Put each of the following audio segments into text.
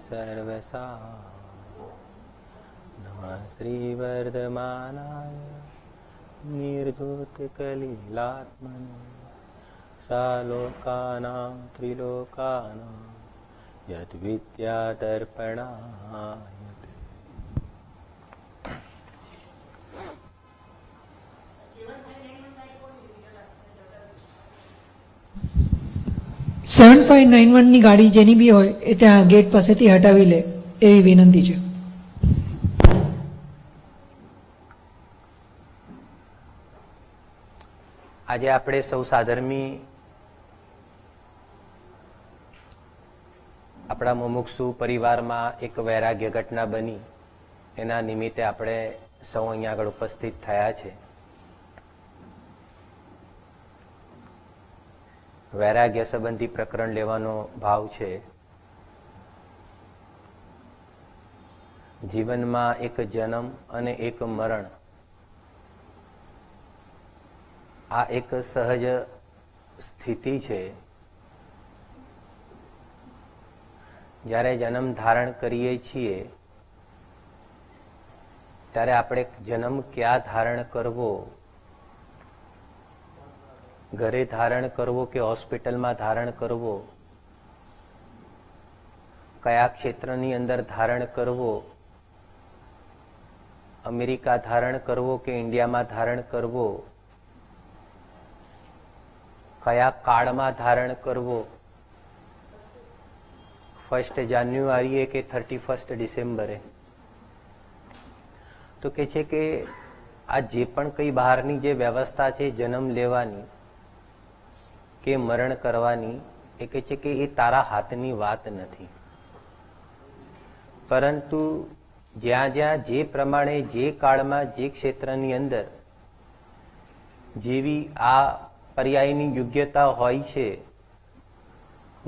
सर्वसार नमः श्रीवर्धमानाय निर्धूतकलिलात्मने सालोकानां त्रिलोकानां यद्विद्यादर्पणाय 7591 ની ગાડી જેની બી હોય એ ત્યાં ગેટ પાસેથી હટાવી લે એવી વિનંતી છે. આજે આપણે સૌ સાધર્મી આપણા મુમુક્ષુ પરિવારમાં એક વૈરાગ્ય ઘટના બની એના નિમિત્તે આપણે સૌ અહીંયા આગળ ઉપસ્થિત થયા છે. વૈરાગ્ય સંબંધી પ્રકરણ લેવાનો ભાવ છે. જીવનમાં એક જન્મ અને એક મરણ, આ એક સહજ સ્થિતિ છે. જ્યારે જન્મ ધારણ કરીએ છીએ ત્યારે આપણે જન્મ ક્યાં ધારણ કરવો, ઘરે ધારણ કરવો કે હોસ્પિટલમાં ધારણ કરવો, કયા ક્ષેત્રની અંદર ધારણ કરવો, અમેરિકા ધારણ કરવો કે ઇન્ડિયામાં ધારણ કરવો, કયા કાળમાં ધારણ કરવો, 1 જાન્યુઆરીએ કે 31 ડિસેમ્બરે, તો કે છે કે આ જે પણ કઈ બહારની જે વ્યવસ્થા છે જન્મ લેવાની કે મરણ કરવાની, એ કહે છે કે એ તારા હાથની વાત નથી. પરંતુ જ્યાં જ્યાં જે પ્રમાણે જે કાળમાં જે ક્ષેત્રની અંદર જેવી આ પર્યાયની યોગ્યતા હોય છે,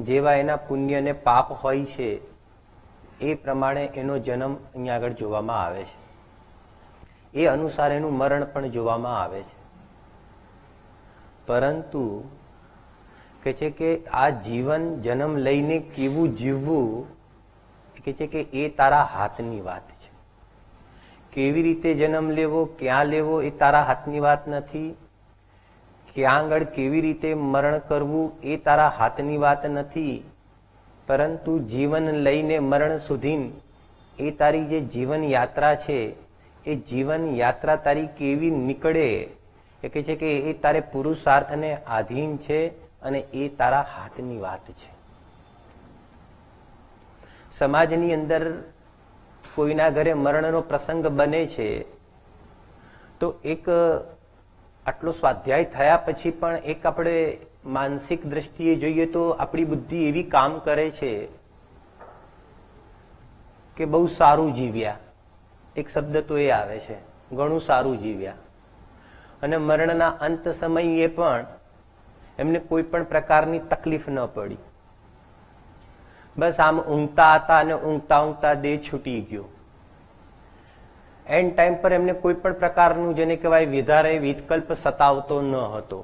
જેવા એના પુણ્ય ને પાપ હોય છે, એ પ્રમાણે એનો જન્મ અહીંયા આગળ જોવામાં આવે છે. એ અનુસાર એનું મરણ પણ જોવામાં આવે છે. પરંતુ કે છે કે આ જીવન જન્મ લઈને કેવું જીવવું, કે છે કે એ તારા હાથની વાત છે. કેવી રીતે જન્મ લેવો, ક્યાં લેવો, એ તારા હાથની વાત નથી. ક્યાં આગળ કેવી રીતે મરણ કરવું, એ તારા હાથની વાત નથી. પરંતુ જીવન લઈને મરણ સુધી એ તારી જે જીવન યાત્રા છે, એ જીવન યાત્રા તારી કેવી નીકળે, એ કહે છે કે એ તારે પુરુષાર્થને આધીન છે અને એ તારા હાથની વાત છે. સમાજની અંદર કોઈના ઘરે મરણનો પ્રસંગ બને છે તો એક આટલો સ્વાધ્યાય થયા પછી પણ એક આપણે માનસિક દ્રષ્ટિએ જોઈએ તો આપણી બુદ્ધિ એવી કામ કરે છે કે બહુ સારું જીવ્યા, એક શબ્દ તો એ આવે છે, ઘણું સારું જીવ્યા. અને મરણના અંત સમયે પણ એમને કોઈ પણ પ્રકારની તકલીફ ન પડી. બસ આમ ઊંઘતા હતા અને ઊંઘતા ઊંઘતા દેહ છૂટી ગયો. એન્ડ ટાઈમ પર એમને કોઈ પણ પ્રકારનું જેને કહેવાય વધારે વિકલ્પ સતાવતો ન હતો.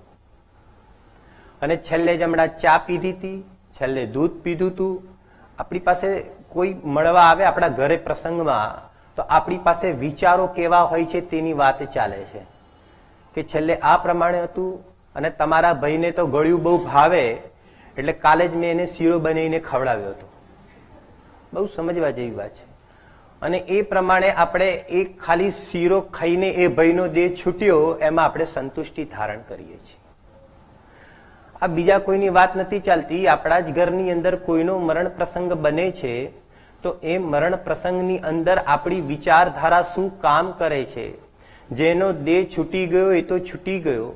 અને છેલ્લે જ હમણાં ચા પીધી હતી, છેલ્લે દૂધ પીધું હતું. આપણી પાસે કોઈ મળવા આવે આપણા ઘરે પ્રસંગમાં તો આપણી પાસે વિચારો કેવા હોય છે તેની વાત ચાલે છે કે છેલ્લે આ પ્રમાણે હતું અને તમારા ભાઈને તો ગળ્યું બહુ ભાવે એટલે કાલે જ મેં એને શીરો બનાવીને ખવડાવ્યો હતો. બહુ સમજવા જેવી વાત છે. અને એ પ્રમાણે આપણે એક ખાલી શીરો ખાઈને એ ભાઈનો દેહ છૂટ્યો એમાં આપણે સંતુષ્ટિ ધારણ કરીએ છીએ. આ બીજા કોઈની વાત નથી ચાલતી. આપણા જ ઘરની અંદર કોઈનો મરણ પ્રસંગ બને છે તો એ મરણ પ્રસંગની અંદર આપણી વિચારધારા શું કામ કરે છે. જેનો દેહ છૂટી ગયો એ તો છૂટી ગયો,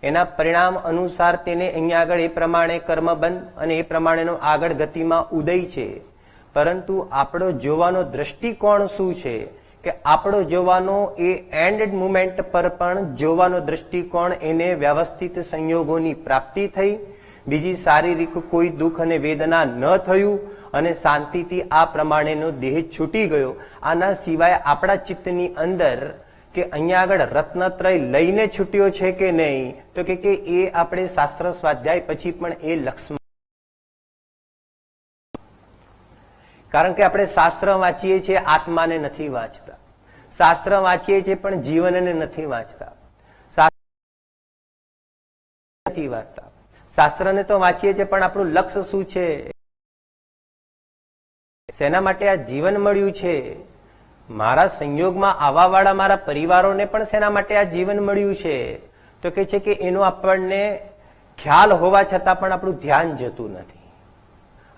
એના પરિણામ અનુસાર તેને અહીંયા આગળ એ પ્રમાણે કર્મબંધ અને એ પ્રમાણેનો આગળ ગતિમાં ઉદય છે. પરંતુ આપણો જોવાનો દ્રષ્ટિકોણ શું છે કે આપણો જોવાનો એ એન્ડ મુમેન્ટ પર પણ જોવાનો દ્રષ્ટિકોણ એને વ્યવસ્થિત સંયોગોની પ્રાપ્તિ થઈ, બીજી શારીરિક કોઈ દુઃખ અને વેદના ન થયું અને શાંતિથી આ પ્રમાણેનો દેહ છૂટી ગયો. આના સિવાય આપણા ચિત્તની અંદર કે અહીંયા આગળ રત્નત્રય લઈને છૂટ્યો છે કે નહીં, તો કે એ આપણે શાસ્ત્ર સ્વાધ્યાય પછી પણ એ લક્ષ્ય કારણ કે આપણે શાસ્ત્ર વાંચીએ છીએ, આત્માને નથી વાંચતા. શાસ્ત્ર વાંચીએ છીએ પણ જીવનને નથી વાંચતા. નથી વાંચતા. શાસ્ત્રને તો વાંચીએ છીએ પણ આપણું લક્ષ્ય શું છે, શેના માટે આ જીવન મળ્યું છે, મારા સંયોગમાં આવવાવાળા મારા પરિવારોને પણ શેના માટે આ જીવન મળ્યું છે, તો કે છે કે એનો આપણને ખ્યાલ હોવા છતાં પણ આપણું ધ્યાન જતું નથી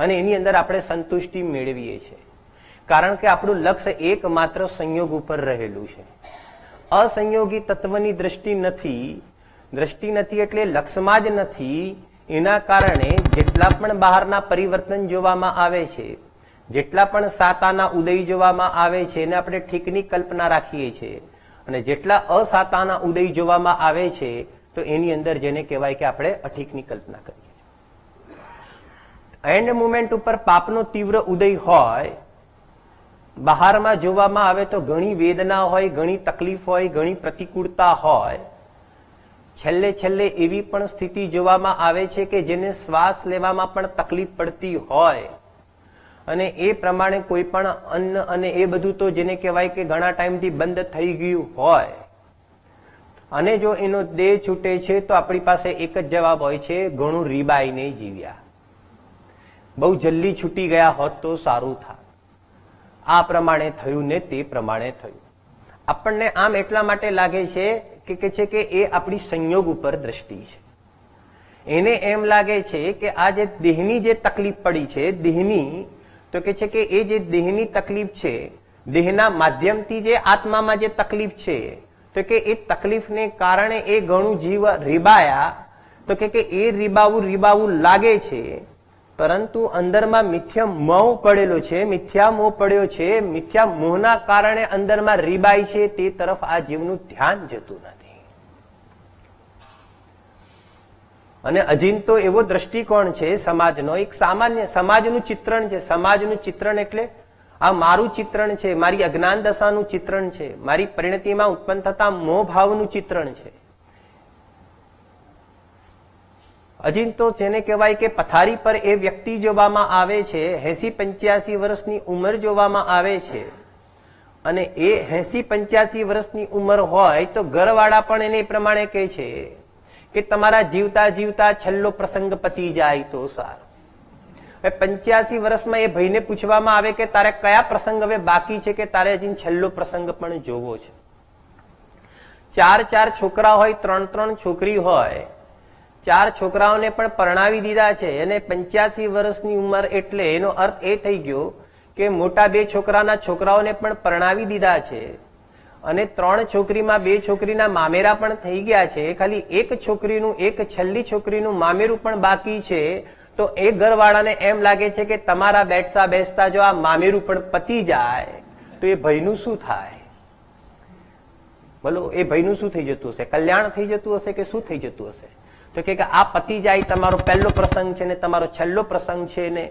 અને એની અંદર આપણે સંતુષ્ટિ મેળવીએ છીએ. કારણ કે આપણું લક્ષ્ય એકમાત્ર સંયોગ ઉપર રહેલું છે. અસંયોગી તત્વની દ્રષ્ટિ નથી એટલે લક્ષ્યમાં જ નથી. એના કારણે જેટલા પણ બહારના પરિવર્તન જોવામાં આવે છે, જેટલા પણ સાતાના ઉદય જોવામાં આવે છે એને આપણે ઠીકની કલ્પના રાખીએ છીએ, અને જેટલા અસાતાના ઉદય જોવામાં આવે છે તો એની અંદર જેને કહેવાય કે આપણે અઠીકની કલ્પના કરીએ. એન્ડ મુમેન્ટ ઉપર પાપનો તીવ્ર ઉદય હોય, બહારમાં જોવામાં આવે તો ઘણી વેદના હોય, ઘણી તકલીફ હોય, ઘણી પ્રતિકૂળતા હોય. છેલ્લે એવી પણ સ્થિતિ જોવામાં આવે છે કે જેને શ્વાસ લેવામાં પણ તકલીફ પડતી હોય, અને એ પ્રમાણે કોઈ પણ અન્ન અને એ બધું તો જેને કહેવાય કે ઘણા ટાઈમથી બંધ થઈ ગયું હોય, અને જો એનો દેહ છૂટે છે તો આપણી પાસે એક જ જવાબ હોય છે, ઘણું રીબાઈને જીવ્યા, બહુ જલ્દી છૂટી ગયા હોત તો સારું થાત. આ પ્રમાણે થયું ને તે પ્રમાણે થયું. આપણને આમ એટલા માટે લાગે છે કે એ આપણી સંયોગ ઉપર દ્રષ્ટિ છે. એને એમ લાગે છે કે આ જે દેહની જે તકલીફ પડી છે, દેહની, તો કે છે કે એ જે દેહની તકલીફ છે, દેહના માધ્યમથી જે આત્મામાં જે તકલીફ છે, તો કે એ તકલીફને કારણે એ ઘણું જીવ રીબાયા, તો કે એ રીબાવું લાગે છે, પરંતુ અંદરમાં મિથ્યા મોહ પડેલો છે, મિથ્યા મોહ પડ્યો છે. મિથ્યા મોહના કારણે અંદરમાં રીબાય છે, તે તરફ આ જીવનું ધ્યાન જતું નથી. અને અજિંતો એવો દ્રષ્ટિકોણ છે સમાજનો, એક સામાન્ય સમાજનું ચિત્રણ છે. સમાજનું ચિત્રણ એટલે આ મારું ચિત્રણ છે, મારી અજ્ઞાન દશાનું ચિત્રણ છે, મારી પરિણતિમાં ઉત્પન્ન થતા મોહ ભાવનું ચિત્રણ છે. અજિંતો જેને કહેવાય કે પથારી પર એ વ્યક્તિ જોવામાં આવે છે, 80-85 વર્ષની ઉંમર જોવામાં આવે છે, અને એ 80-85 વર્ષની ઉંમર હોય તો ઘરવાળા પણ એને પ્રમાણે કહે છે કે તમારા જીવતા છેલ્લો પ્રસંગ પતી જાય તો સારું. હવે 85 વર્ષમાં એ ભાઈને પૂછવામાં આવે કે તારે કયા પ્રસંગ હવે બાકી છે, કે તારે હજી છેલ્લો પ્રસંગ પણ જોવો છે. 4 છોકરા હોય, 3 છોકરી હોય, 4 છોકરાઓને પણ પરણાવી દીધા છે, અને 85 વર્ષની ઉંમર એટલે એનો અર્થ એ થઈ ગયો કે મોટા 2 છોકરાના છોકરાઓને પણ પરણાવી દીધા છે, અને 3 છોકરીમાં 2 છોકરીના મામેરા પણ થઈ ગયા છે. ખાલી એક છેલ્લી છોકરીનું મામેરું પણ બાકી છે. તો એ ઘરવાળાને એમ લાગે છે કે તમારા બેસતા જો આ મામેરું પણ પતી જાય તો એ ભાઈનું શું થાય? બોલો, એ ભાઈનું શું થઈ જતું હશે? કલ્યાણ થઈ જતું હશે કે શું થઈ જતું હશે? તો કે આ પતી જાય, તમારો પહેલો પ્રસંગ છે ને તમારો છેલ્લો પ્રસંગ છે, ને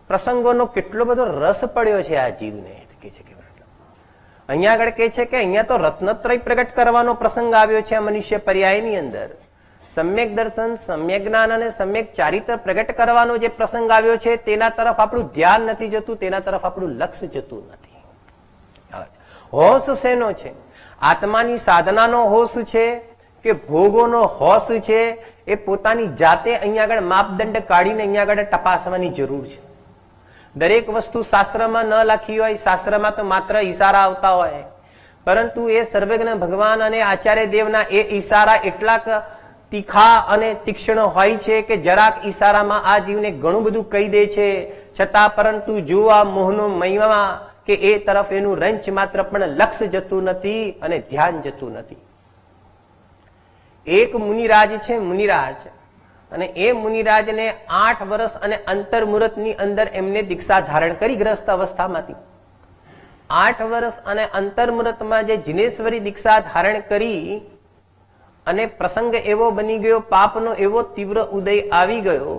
પ્રસંગોનો કેટલો બધો રસ પડ્યો છે આ જીવને. કે છે કે અહીંયા આગળ કે છે કે અહીંયા તો રત્નત્રય પ્રગટ કરવાનો પ્રસંગ આવ્યો છે આ મનુષ્ય પર્યાયની અંદર. સમ્યક દર્શન, સમ્યક જ્ઞાન અને સમ્યક ચારિત્ર પ્રગટ કરવાનો જે પ્રસંગ આવ્યો છે તેના તરફ આપણું ધ્યાન નથી જતું, તેના તરફ આપણું લક્ષ્ય જતું નથી. હોશ શેનો છે? આત્માની સાધનાનો હોશ છે કે ભોગોનો હોશ છે? એ પોતાની જાતે અહીંયા આગળ માપદંડ કાઢીને અહીંયા આગળ તપાસવાની જરૂર છે. દરેક વસ્તુ શાસ્ત્રમાં ન લખી હોય, શાસ્ત્રમાં તો માત્ર ઈશારા આવતા હોય, પરંતુ એ સર્વજ્ઞ ભગવાન અને આચાર્ય દેવના એ ઈશારા એટલાક તીખા અને તીક્ષ્ણ હોય છે કે જરાક ઈશારામાં આ જીવને ઘણું બધું કહી દે છે, છતાં પરંતુ જો આ મોહનો મહિમા કે એ તરફ એનું રંચ માત્ર પણ લક્ષ્ય જતું નથી અને ધ્યાન જતું નથી. એક મુનિરાજ છે, મુનિરાજ, અને એ મુનિરાજને 8 વર્ષ અને અંતર્મુહૂર્તની અંદર એમને દીક્ષા ધારણ કરી ગ્રસ્ત અવસ્થામાંથી. 8 વર્ષ અને અંતર્મુહૂર્તમાં જે જિનેશ્વરી દીક્ષા ધારણ કરી, અને પ્રસંગ એવો બની ગયો, પાપનો એવો તીવ્ર ઉદય આવી ગયો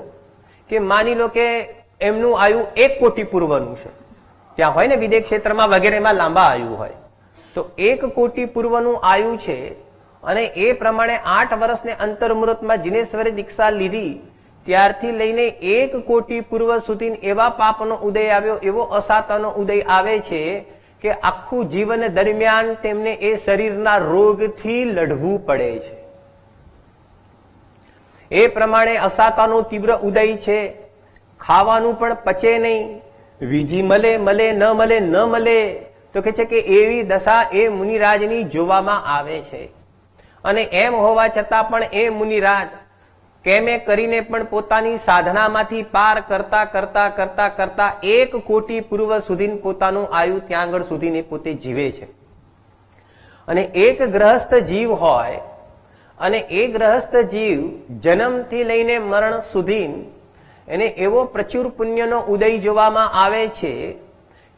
કે માની લો કે એમનું આયુ 1 કોટી પૂર્વનું છે. ત્યાં હોય ને વિદેશ ક્ષેત્રમાં વગેરેમાં લાંબા આયુ હોય, તો 1 કોટી પૂર્વનું આયુ છે, અને એ પ્રમાણે 8 વર્ષને અંતર્મુહૂર્તમાં જિનેશ્વરી દીક્ષા લીધી. ત્યારથી લઈને 1 કોટી પૂર્વ સુધી એવા પાપનો ઉદય આવ્યો, એવો અસાતાનો ઉદય આવે છે કે આખું જીવન દરમિયાન તેમને એ શરીરના રોગથી લડવું પડે છે. એ પ્રમાણે અસાતાનો તીવ્ર ઉદય છે. ખાવાનું પણ પચે નહીં, વિધિ મળે મળે ન મળે ન મળે, તો કે છે કે એવી દશા એ મુનિરાજની જોવામાં આવે છે. અને એમ હોવા છતાં પણ એ મુનિરાજ કેમે કરીને પણ પોતાની સાધનામાંથી પાર કરતા કરતા કરતા કરતા 1 કોટી પૂર્વ સુધી પોતાનું આયુ ત્યાં આગળ સુધીને પોતે જીવે છે. અને એક ગ્રહસ્થ જીવ હોય અને એ ગ્રહસ્થ જીવ જન્મથી લઈને મરણ સુધી એને એવો પ્રચુર પુણ્યનો ઉદય જોવામાં આવે છે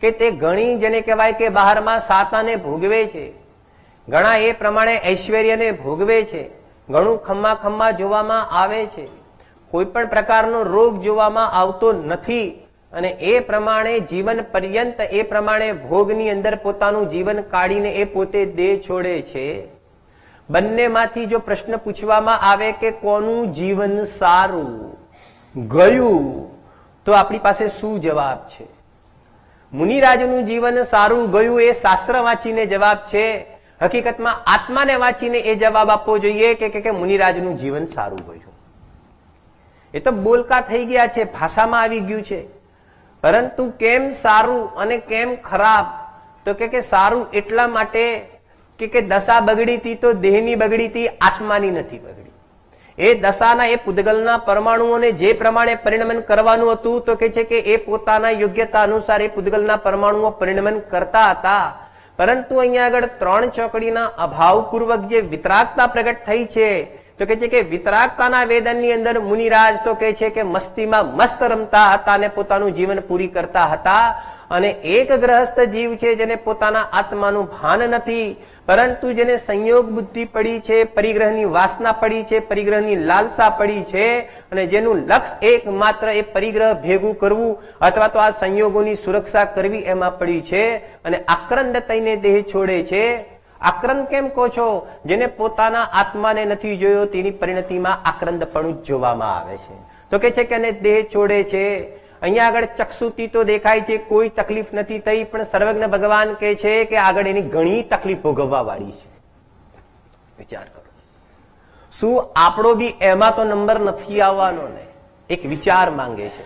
કે તે ઘણી જેને કહેવાય કે બહારમાં સાતાને ભોગવે છે, ઘણા એ પ્રમાણે ઐશ્વર્યને ભોગવે છે, ઘણું ખમ્મા ખમ્મા જોવામાં આવે છે, કોઈ પણ પ્રકારનો રોગ જોવામાં આવતો નથી. અને એ પ્રમાણે જીવન પર્યંત એ પ્રમાણે ભોગની અંદર પોતાનું જીવન કાઢીને એ પોતે દેહ છોડે છે. બંનેમાંથી જો પ્રશ્ન પૂછવામાં આવે કે કોનું જીવન સારું ગયું, તો આપણી પાસે શું જવાબ છે? મુનિરાજનું જીવન સારું ગયું એ શાસ્ત્ર વાંચીને જવાબ છે. હકીકતમાં આત્માને વાંચીને એ જવાબ આપવો જોઈએ કે મુનિરાજનું જીવન સારું ગયું. એ તો બોલકા થઈ ગયા છે, ભાષામાં આવી ગયું છે. પરંતુ કેમ સારું અને કેમ ખરાબ, તો કે સારું એટલા માટે કે દશા બગડી હતી તો દેહની બગડી હતી, આત્માની નથી બગડી. એ દશાના એ પૂતગલના પરમાણુઓને જે પ્રમાણે પરિણમન કરવાનું હતું, તો કે છે કે એ પોતાના યોગ્યતા અનુસાર એ પૂતગલના પરમાણુઓ પરિણમન કરતા હતા. પરંતુ અહીંયા આગળ 3 ચોકડીના અભાવપૂર્વક જે વિતરાગતા પ્રગટ થઈ છે, તો કે છે કે વિતરાગતાના વેદનની અંદર મુનિરાજ તો કે છે કે મસ્તીમાં મસ્ત રમતા હતા અને પોતાનું જીવન પૂરી કરતા હતા. અને એક ગ્રહસ્થ જીવ છે જેને પોતાના આત્માનું ભાન નથી, પરંતુ જેને સંયોગ બુદ્ધિ પડી છે, પરિગ્રહની વાસના પડી છે, પરિગ્રહની લાલસા પડી છે, અને જેનું લક્ષ્ય એકમાત્ર એ પરિગ્રહ ભેગું કરવું અથવા તો આ સંયોગોની સુરક્ષા કરવી એમાં પડી છે, અને આક્રંદ થઈને દેહ છોડે છે. આક્રંદ કેમ કહો છો? જેને પોતાના આત્માને નથી જોયો તેની પરિણતિમાં આક્રંદપણું જ જોવામાં આવે છે. તો કે છે કે દેહ છોડે છે. અહીંયા આગળ ચક્ષુથી તો દેખાય છે કોઈ તકલીફ નથી થઈ, પણ સર્વજ્ઞ ભગવાન કહે છે કે આગળ એની ઘણી તકલીફ ભોગવવા વાળી છે. વિચાર કરો, શું આપણો બી એમાં તો નંબર નથી આવવાનો ને? એક વિચાર માંગે છે.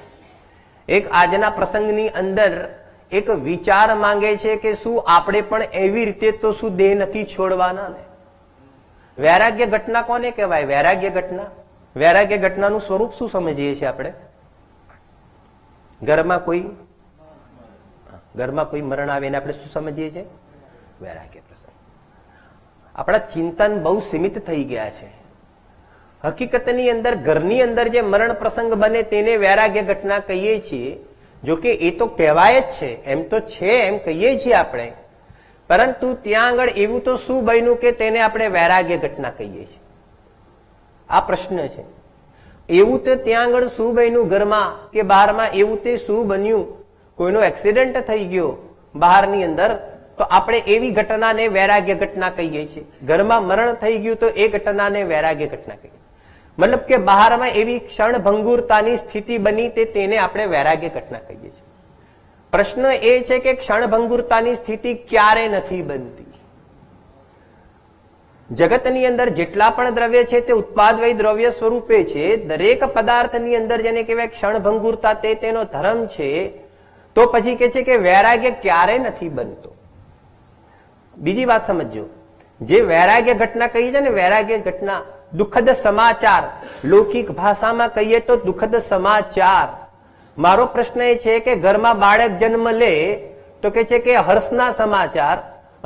એક આજના પ્રસંગની અંદર એક વિચાર માંગે છે કે શું આપણે પણ એવી રીતે તો શું દેહ નથી છોડવાના ને? વૈરાગ્ય ઘટના કોને કહેવાય? વૈરાગ્ય ઘટના. વૈરાગ્ય ઘટનાનું સ્વરૂપ શું સમજીએ છીએ આપણે? ઘરમાં કોઈ મરણ આવે એને આપણે શું સમજીએ છીએ? વૈરાગ્ય પ્રસંગ. આપણા ચિંતન બહુ સીમિત થઈ ગયા છે. હકીકતની અંદર ઘરની અંદર જે મરણ પ્રસંગ બને તેને વૈરાગ્ય ઘટના કહીએ છીએ. જો કે એ તો કહેવાય જ છે, એમ તો છે, એમ કહીએ છીએ આપણે, પરંતુ ત્યાં આગળ એવું તો શું બન્યું કે તેને આપણે વૈરાગ્ય ઘટના કહીએ છીએ? આ પ્રશ્ન છે. એવું તો ત્યાં આગળ શું બન્યું ઘરમાં કે બહારમાં, એવું તે શું બન્યું? કોઈનો એક્સિડન્ટ થઈ ગયો બહારની અંદર, તો આપણે એવી ઘટનાને વૈરાગ્ય ઘટના કહીએ છીએ. ઘરમાં મરણ થઈ ગયું તો એ ઘટનાને વૈરાગ્ય ઘટના કહીએ. મતલબ કે બહારમાં એવી ક્ષણભંગુરતાની સ્થિતિ બની તેને આપણે વૈરાગ્ય ઘટના કહીએ છીએ. પ્રશ્ન એ છે કે ક્ષણભંગુરતાની સ્થિતિ ક્યારે નથી બનતી? જગતની અંદર જેટલા પણ દ્રવ્ય છે તે ઉત્પાદવય દ્રવ્ય સ્વરૂપે છે. દરેક પદાર્થની અંદર જેને કહેવાય ક્ષણભંગુરતા તે તેનો ધર્મ છે. તો પછી કે છે કે વૈરાગ્ય ક્યારે નથી બનતો? બીજી વાત સમજો, જે વૈરાગ્ય ઘટના કહી છે ને, વૈરાગ્ય ઘટના દુઃખદ સમાચાર, લૌકિક ભાષામાં કહીએ તો દુઃખદ સમાચાર. મારો પ્રશ્ન એ છે કે ઘરમાં બાળક જન્મ લે તો કે છે કે હર્ષના સમાચાર,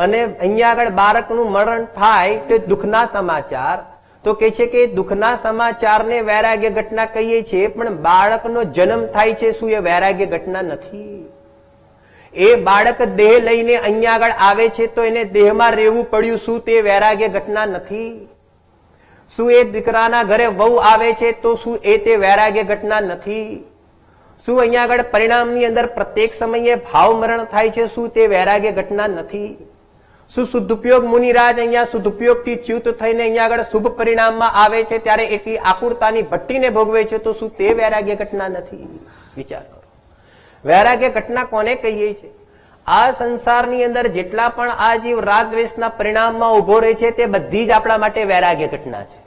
અને અહીંયા આગળ બાળકનું મરણ થાય તો દુઃખના સમાચાર. તો કે છે કે દુઃખના સમાચારને વૈરાગ્ય ઘટના કહીએ છીએ, પણ બાળકનો જન્મ થાય છે શું એ વૈરાગ્ય ઘટના નથી? એ બાળક દેહ લઈને અહીંયા આગળ આવે છે તો એને દેહમાં રહેવું પડ્યું, શું તે વૈરાગ્ય ઘટના નથી? શું એ દીકરાના ઘરે વહુ આવે છે તો શું એ તે વૈરાગ્ય ઘટના નથી? શું અહીંયા આગળ પરિણામની અંદર પ્રત્યેક સમયે ભાવ મરણ થાય છે, શું તે વૈરાગ્ય ઘટના નથી? શું શુદ્ધુપયોગ મુનિરાજ અહીંયા શુદ્ધુપયોગથી ચ્યુત થઈને અહીંયા આગળ શુભ પરિણામમાં આવે છે ત્યારે એટલી આકુરતાની ભટ્ટીને ભોગવે છે, તો શું તે વૈરાગ્ય ઘટના નથી? વિચાર કરો, વૈરાગ્ય ઘટના કોને કહીએ છીએ? આ સંસારની અંદર જેટલા પણ આ જીવ રાગ દ્વેષના પરિણામમાં ઉભો રહે છે તે બધી જ આપણા માટે વૈરાગ્ય ઘટના છે.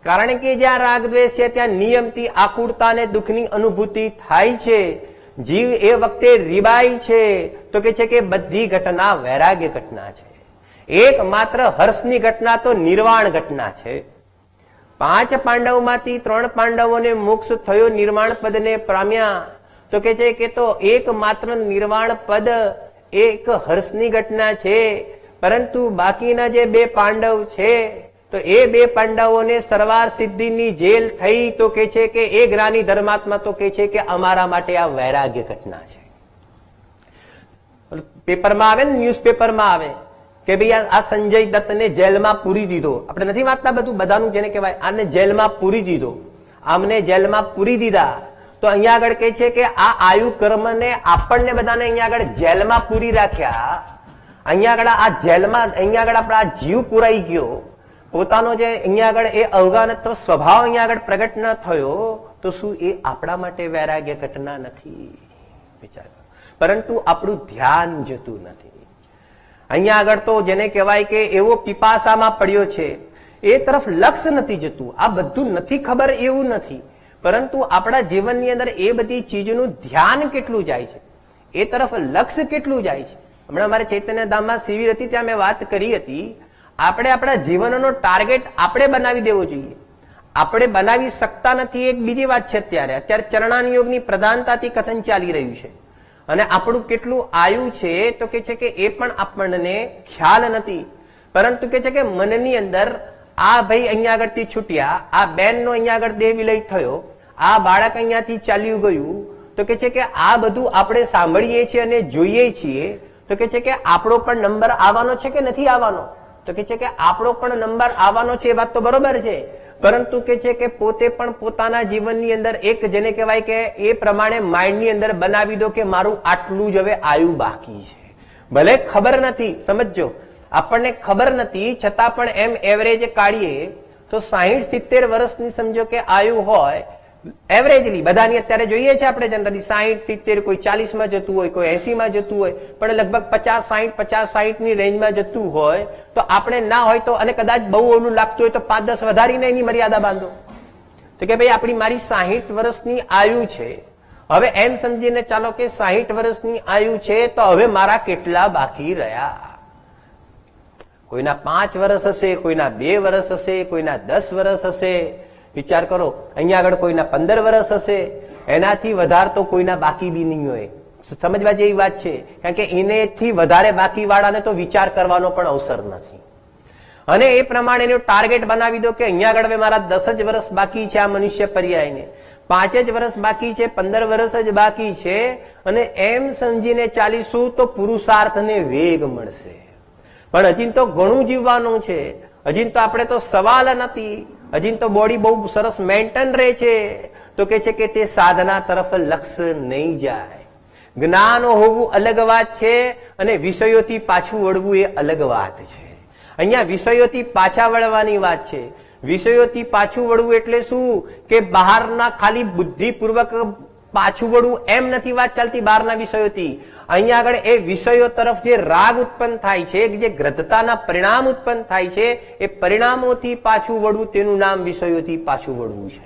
કારણ કે જ્યાં રાગ દ્વેષ છે ત્યાં નિયમથી આકુરતા અને દુઃખની અનુભૂતિ થાય છે. જીવ એ વખતે રીબાય છે તો કે છે કે બધી ઘટના વૈરાગ્ય ઘટના છે. એકમાત્ર હર્ષની ઘટના તો નિર્વાણ ઘટના છે. 5 પાંડવમાંથી 3 પાંડવોને મોક્ષ થયો, નિર્વાણ પદને પામ્યા, તો કે છે કે તો એકમાત્ર નિર્વાણ પદ એક હર્ષની ઘટના છે. પરંતુ બાકીના જે 2 પાંડવ છે તો એ 2 પાંડવોને સરવાર સિદ્ધિની જેલ થઈ, તો કે છે કે એ જ્ઞાની ધર્માત્મા તો કે છે કે અમારા માટે આ વૈરાગ્ય ઘટના છે. પેપરમાં આવે ને, ન્યૂઝપેપરમાં આવે કે ભાઈ આ સંજય દત્તને જેલમાં પૂરી દીધો. આપણે નથી વાંચતા બધું, બધાનું જેને કહેવાય આને જેલમાં પૂરી દીધો, આમને જેલમાં પૂરી દીધા. તો અહીંયા આગળ કહે છે કે આ આયુ કર્મને આપણને બધાને અહીંયા આગળ જેલમાં પૂરી રાખ્યા. અહીંયા આગળ આ જેલમાં અહીંયા આગળ આપણા જીવ પુરાઈ ગયો, પોતાનો જે અહીંયા આગળ એ અવગાનત્વ સ્વભાવ અહીંયા આગળ પ્રગટ ન થયો, તો શું એ આપણા માટે વૈરાગ્ય ઘટના નથી? વિચાર કરો. પરંતુ આપણું ધ્યાન જતું નથી. અહીંયા આગળ તો જેને કહેવાય કે એવો પીપાસામાં પડ્યો છે, એ તરફ લક્ષ નથી જતું. આ બધું નથી ખબર એવું નથી, પરંતુ આપણા જીવનની અંદર એ બધી ચીજનું ધ્યાન કેટલું જાય છે, એ તરફ લક્ષ કેટલું જાય છે. હમણાં અમારે ચૈતન્ય ધામમાં શિબિર હતી, ત્યાં મેં વાત કરી હતી, આપણે આપણા જીવનનો ટાર્ગેટ આપણે બનાવી દેવો જોઈએ. આપણે બનાવી શકતા નથી, એક બીજી વાત છે. અત્યારે ચરણાન યોગની પ્રધાનતાથી કથન ચાલી રહ્યું છે, અને આપણું કેટલું આયુ છે તો કે છે કે એ પણ આપણને ખ્યાલ નથી. પરંતુ કે છે કે મનની અંદર આ ભાઈ અહીંયા આગળથી છૂટ્યા, આ બેનનો અહીંયા આગળ દેહ વિલય થયો, આ બાળક અહીંયાથી ચાલ્યું ગયું, તો કે છે કે આ બધું આપણે સાંભળીએ છીએ અને જોઈએ છીએ, તો કે છે કે આપણો પણ નંબર આવવાનો છે કે નથી આવવાનો? તો કે છે કે આપણો પણ નંબર આવવાનો છે, એ વાત તો બરોબર છે. પરંતુ કે છે કે પોતે પણ પોતાના જીવનની અંદર એક જેને કહેવાય કે એ પ્રમાણે માઇન્ડની અંદર બનાવી દો કે મારું આટલું જ હવે આયુ બાકી છે. ભલે ખબર નથી, સમજો, આપણને ખબર નથી છતાં પણ એમ એવરેજ કાઢીએ તો 60-70 વર્ષની સમજો કે આયુ હોય, એવરેજલી બધાની અત્યારે જોઈએ છે આપણે જનરલી 60-70, કોઈ 40 માં જતું હોય, કોઈ 80 માં જતું હોય, પણ લગભગ 50-60 ની રેન્જમાં જતું હોય, તો આપણે ના હોય તો, અને કદાચ બહુ ઓલું લાગતું હોય તો 5-10 વધારીને એની મર્યાદા બાંધો. તો કે ભાઈ મારી 60 વર્ષની આયુ છે, હવે એમ સમજીને ચાલો કે 60 વર્ષની આયુ છે, તો હવે મારા કેટલા બાકી રહ્યા? કોઈના 5 વર્ષ હશે, કોઈના 2 વર્ષ હશે, કોઈના 10 વર્ષ હશે. વિચાર કરો, અહીંયા આગળ કોઈના 15 વર્ષ હશે, એનાથી વધારે તો કોઈના બાકી બી નહીં હોય. સમજવા જેવી વાત છે, કારણ કે એનેથી વધારે બાકી વાળાને તો વિચાર કરવાનો પણ અવસર નથી. અને એ પ્રમાણે એનું ટાર્ગેટ બનાવી દો કે અહીંયા આગળ હવે મારા 10 જ વર્ષ બાકી છે, આ મનુષ્ય પર્યાયને 5 જ વર્ષ બાકી છે, 15 વર્ષ જ બાકી છે, અને એમ સમજીને ચાલીશું તો પુરુષાર્થને વેગ મળશે. પણ હજી તો ઘણું જીવવાનું છે, હજી તો આપણે તો સવાલ નથી, હજી તો બોડી બહુ સરસ મેન્ટેન રહે છે, તો કે છે કે તે સાધના તરફ લક્ષ્ય નહીં જાય. જ્ઞાન હોવું અલગ વાત છે, અને વિષયોથી પાછું વળવું એ અલગ વાત છે. અહીંયા વિષયોથી પાછા વળવાની વાત છે. વિષયોથી પાછું વળવું એટલે શું કે બહારના ખાલી બુદ્ધિપૂર્વક પાછું વળવું એમ નથી વાત ચાલતી બહારના વિષયોથી. અહીંયા આગળ એ વિષયો તરફ જે રાગ ઉત્પન્ન થાય છે, જે ગ્રદ્ધતાના પરિણામ ઉત્પન્ન થાય છે, એ પરિણામોથી પાછું વળવું, તેનું નામ વિષયોથી પાછું વળવું છે.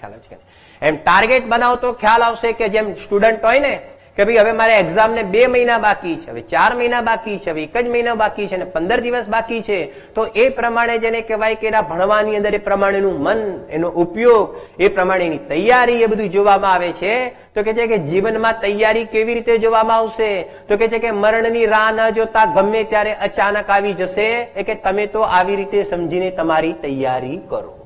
ખ્યાલ છે? એમ ટાર્ગેટ બનાવો તો ખ્યાલ આવશે કે જેમ સ્ટુડન્ટ હોય ને કે ભાઈ હવે મારે એક્ઝામને 2 મહિના બાકી છે, હવે 4 મહિના બાકી છે, હવે 1 જ મહિના બાકી છે, અને 15 દિવસ બાકી છે, તો એ પ્રમાણે જેને કહેવાય કે એના ભણવાની અંદર એ પ્રમાણેનું મન, એનો ઉપયોગ, એ પ્રમાણેની તૈયારી, એ બધું જોવામાં આવે છે. તો કે છે કે જીવનમાં તૈયારી કેવી રીતે જોવામાં આવશે? તો કે છે કે મરણની રાહ ન જોતા ગમે ત્યારે અચાનક આવી જશે, એ કે તમે તો આવી રીતે સમજીને તમારી તૈયારી કરો.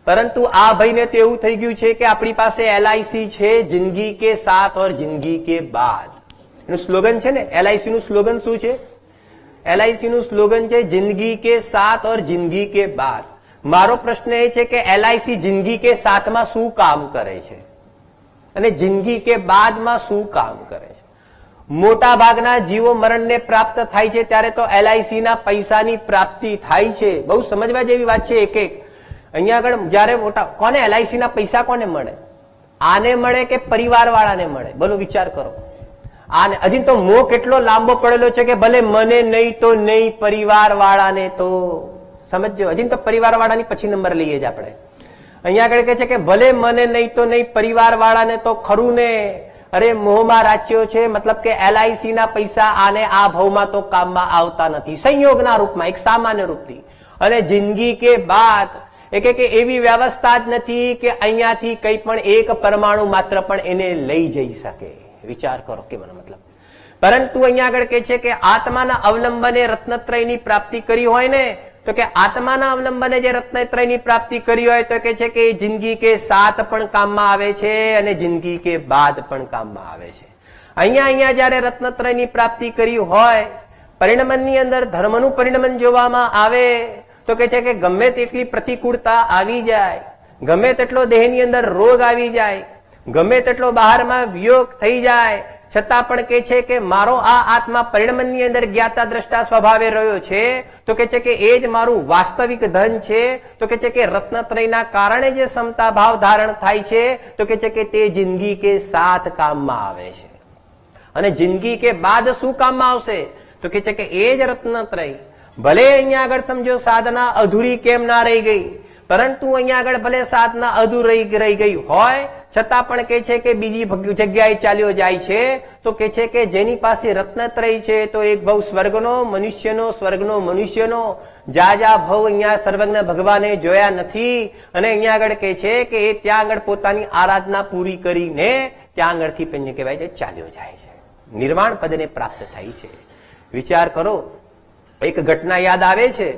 પરંતુ આ ભાઈને તો એવું થઈ ગયું છે કે આપણી પાસે LIC છે, જિંદગી કે સાથ ઓર જિંદગી કે બાદ. એનું સ્લોગન છે ને, LIC નું સ્લોગન શું છે? LIC નું સ્લોગન છે જિંદગી કે સાથ ઓર જિંદગી કે બાદ. મારો પ્રશ્ન એ છે કે LIC જિંદગી કે સાથમાં શું કામ કરે છે અને જિંદગી કે બાદમાં શું કામ કરે છે? મોટા ભાગના જીવો મરણને પ્રાપ્ત થાય છે ત્યારે તો LIC ના પૈસાની પ્રાપ્તિ થાય છે. બહુ સમજવા જેવી વાત છે. એક એક અહીંયા આગળ જયારે મોટા કોને LIC ના પૈસા કોને મળે? આને મળે કે પરિવાર વાળાને મળે? બોલો વિચાર કરો. આને હજી તો મોહ કેટલો લાંબો પડેલો છે કે ભલે મને નહીં તો નહીં, પરિવાર વાળાને તો. સમજો, હજી તો પરિવાર વાળાની પછી નંબર લઈએ જ આપણે. અહીંયા આગળ કે છે કે ભલે મને નહીં તો નહીં, પરિવાર વાળાને તો ખરું ને. અરે મોહમાં રાચ્યો છે, મતલબ કે LIC ના પૈસા આને આ ભાવમાં તો કામમાં આવતા નથી, સંયોગના રૂપમાં, એક સામાન્ય રૂપથી. અને જિંદગી કે બાદ કે એવી વ્યવસ્થા જ નથી કે અહીંયાથી કઈ પણ એક પરમાણુ માત્ર પણ એને લઈ જઈ શકે. વિચાર કરો કે મને મતલબ. પરંતુ અહીંયા આગળ કે છે કે આત્માના અવલંબને રત્નત્રયની પ્રાપ્તિ કરી હોય ને, તો કે આત્માના અવલંબને જે રત્નત્રયની પ્રાપ્તિ કરી હોય તો કે છે કે જિંદગી કે સાથ પણ કામમાં આવે છે અને જિંદગી કે બાદ પણ કામમાં આવે છે. અહીંયા જયારે રત્નત્રયની પ્રાપ્તિ કરી હોય, પરિણમનની અંદર ધર્મનું પરિણમન જોવામાં આવે તો કે છે કે ગમે તેટલી પ્રતિકૂળતા આવી જાય, ગમે તેટલો દેહની અંદર રોગ આવી જાય, ગમે તેટલો બહારમાં વિયોગ થઈ જાય, છતાં પણ કે છે કે મારો આ આત્મા પરિણમનની અંદર જ્ઞાતા દ્રષ્ટા સ્વભાવે રહ્યો છે, તો કે છે કે એ જ મારું વાસ્તવિક ધન છે. તો કે છે કે રત્નત્રયના કારણે જે સમતા ભાવ ધારણ થાય છે, તો કે છે કે તે જિંદગી કે સાથ કામમાં આવે છે. અને જિંદગી કે બાદ શું કામમાં આવશે? તો કે છે કે એ જ રત્નત્રય. ભલે અહીંયા આગળ સમજો સાધના અધૂરી કેમ ના રહી ગઈ, પરંતુ અહીંયા આગળ ભલે સાધના અધૂરી રહી ગઈ હોય છતાં પણ કે છે કે બીજી જગ્યાએ ચાલ્યો જાય છે, તો કે છે કે જેની પાસે રત્નત્રય છે તો એક ભવ સ્વર્ગનો, મનુષ્યનો, સ્વર્ગનો, મનુષ્યનો, જા ભવ અહીંયા સર્વજ્ઞ ભગવાને જોયા નથી. અને અહીંયા આગળ કે છે કે એ ત્યાં આગળ પોતાની આરાધના પૂરી કરીને ત્યાં આગળથી પેને કહેવાય છે ચાલ્યો જાય છે, નિર્વાણ પદને પ્રાપ્ત થાય છે. વિચાર કરો, એક ઘટના યાદ આવે છે.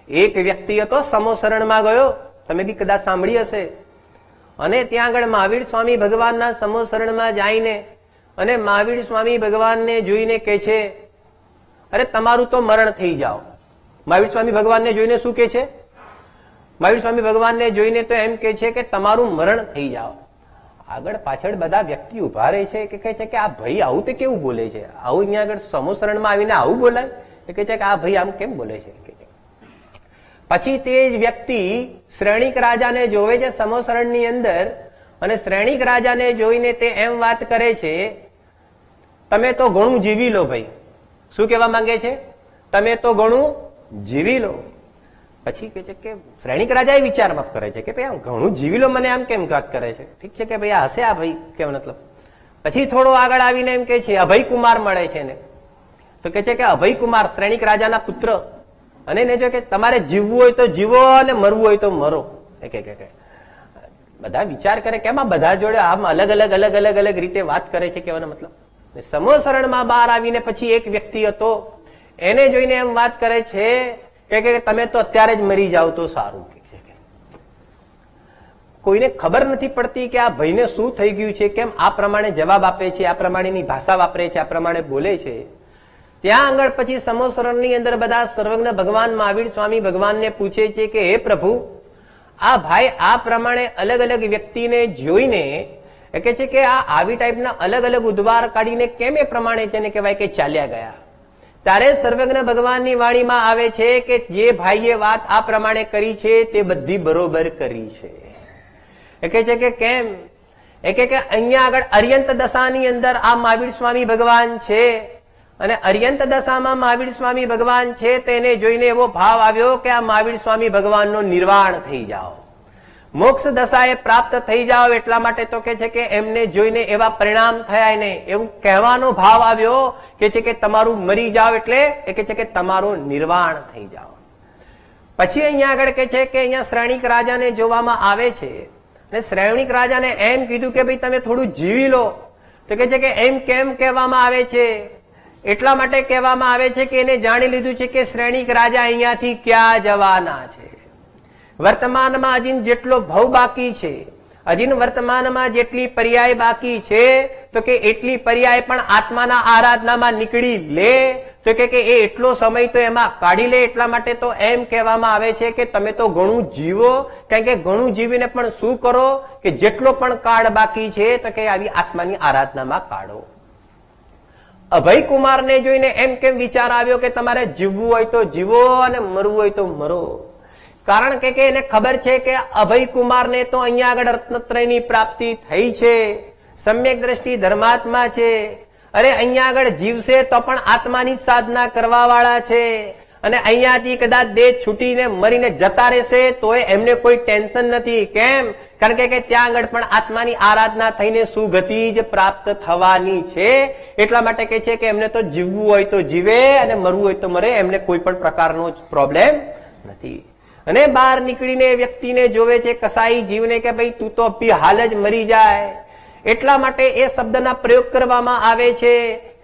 એક વ્યક્તિ હતો, સમોસરણમાં ગયો, તમે બી કદાચ સાંભળી હશે. અને ત્યાં આગળ મહાવીર સ્વામી ભગવાનના સમોસરણમાં જઈને અને મહાવીર સ્વામી ભગવાનને જોઈને કે છે, અરે તમારું તો મરણ થઈ જાઓ. મહાવીર સ્વામી ભગવાનને જોઈને શું કે છે? મહાવીર સ્વામી ભગવાનને જોઈને તો એમ કે છે કે તમારું મરણ થઈ જાઓ. આગળ પાછળ બધા વ્યક્તિ ઉભા રહે છે કે કહે છે કે આ ભાઈ આવું તે કેવું બોલે છે? આવું અહીંયા આગળ સમોસરણમાં આવીને આવું બોલાય? એ કહે છે કે આ ભાઈ આમ કેમ બોલે છે? પછી તે જ વ્યક્તિ શ્રેણિક રાજાને જોવે છે સમોસરણની અંદર, અને શ્રેણિક રાજાને જોઈને તે એમ વાત કરે છે, તમે તો ઘણું જીવી લો ભાઈ. શું કહેવા માંગે છે? તમે તો ઘણું જીવી લો. પછી કે છે કે શ્રેણિક રાજા એ વિચારમાં કરે છે કે ભાઈ આમ ઘણું જીવી લો, મને આમ કેમ વાત કરે છે? ઠીક છે કે ભાઈ આ હશે આ ભાઈ કેમ મતલબ. પછી થોડો આગળ આવીને એમ કે છે અભય કુમાર મળે છે ને, તો કે છે કે અભય કુમાર શ્રેણિક રાજાના પુત્ર, અને એને જો કે તમારે જીવવું હોય તો જીવો અને મરવું હોય તો મરો. બધા વિચાર કરે કેમ આ બધા જોડે આમ અલગ અલગ રીતે વાત કરે છે, કહેવાનો મતલબ. સમોસરણમાં બહાર આવીને પછી એક વ્યક્તિ હતો, એને જોઈને એમ વાત કરે છે કે તમે તો અત્યારે જ મરી જાઓ તો સારું. કોઈને ખબર નથી પડતી કે આ ભાઈને શું થઈ ગયું છે, કેમ આ પ્રમાણે જવાબ આપે છે, આ પ્રમાણેની ભાષા વાપરે છે, આ પ્રમાણે બોલે છે. ત્યાં આગળ પછી સમોસરણની અંદર બધા સર્વજ્ઞ ભગવાન મહાવીર સ્વામી ભગવાનને પૂછે છે કે હે પ્રભુ, આ ભાઈ આ પ્રમાણે અલગ અલગ વ્યક્તિને જોઈને કહે છે કે આ આવી ટાઈપના અલગ અલગ ઉદ્વાર કાઢીને કેમ એ પ્રમાણે તેને કહેવાય કે ચાલ્યા ગયા. ત્યારે સર્વજ્ઞ ભગવાનની વાણીમાં આવે છે કે જે ભાઈએ વાત આ પ્રમાણે કરી છે તે બધી બરોબર કરી છે. એ કહે છે કે કેમ? એ કે અહીંયા આગળ અર્યંત દશાની અંદર આ મહાવીર સ્વામી ભગવાન છે, અને અર્યંત દશામાં મહાવીર સ્વામી ભગવાન છે, તેને જોઈને એવો ભાવ આવ્યો કે આ મહાવીર સ્વામી ભગવાનનો નિર્વાણ થઈ જાઓ, મોક્ષ દશાએ પ્રાપ્ત થઈ જાઓ. એટલા માટે તો કે છે કે એમને જોઈને એવા પરિણામ થયા ને એવું કહેવાનો ભાવ આવ્યો કે છે કે તમારું મરી જાઓ એટલે એ કે છે કે તમારું નિર્વાણ થઈ જાઓ. પછી અહીંયા આગળ કે છે કે અહીંયા શ્રેણિક રાજાને જોવામાં આવે છે, અને શ્રેણિક રાજાને એમ કીધું કે ભાઈ તમે થોડું જીવી લો. તો કે છે કે એમ કેમ કહેવામાં આવે છે? એટલા માટે કહેવામાં આવે છે કે એને જાણી લીધું છે કે શ્રેણિક રાજા અહીંયાથી ક્યાં જવાના છે. વર્તમાનમાં હજી જેટલો ભવ બાકી છે, હજી વર્તમાનમાં જેટલી પર્યાય બાકી છે, તો કે એટલી પર્યાય પણ આત્માના આરાધનામાં નીકળી લે, તો કે એ એટલો સમય તો એમાં કાઢી લે. એટલા માટે તો એમ કહેવામાં આવે છે કે તમે તો ઘણું જીવો, કારણ કે ઘણું જીવીને પણ શું કરો કે જેટલો પણ કાળ બાકી છે તો કે આવી આત્માની આરાધનામાં કાઢો. અભય કુમારને જોઈને એમ કેમ વિચાર આવ્યો કે તમારે જીવવું હોય તો જીવો અને મરવું હોય તો મરો? કારણ કે એને ખબર છે કે અભય કુમારને તો અહીંયા આગળ રત્નત્રયની પ્રાપ્તિ થઈ છે, સમ્યક દ્રષ્ટિ ધર્માત્મા છે. અરે અહીંયા આગળ જીવશે તો પણ આત્માની સાધના કરવા વાળા છે, અને અહીંયાથી કદાચ દેહ છૂટીને મરીને જતા રહેશે તોય એમને કોઈ ટેન્શન નથી. કેમ? કારણ કે ત્યાં આગળ પણ આત્માની આરાધના થઈને સુગતિ જ પ્રાપ્ત થવાની છે. એટલા માટે કહે છે કે એમને તો જીવવું હોય તો જીવે અને મરવું હોય તો મરે, એમને કોઈ પણ પ્રકારનો પ્રોબ્લેમ નથી. અને બહાર નીકળીને વ્યક્તિને જોવે છે કસાઈ જીવને કે ભાઈ તું તો હાલ જ મરી જાય. એટલા માટે એ શબ્દના પ્રયોગ કરવામાં આવે છે,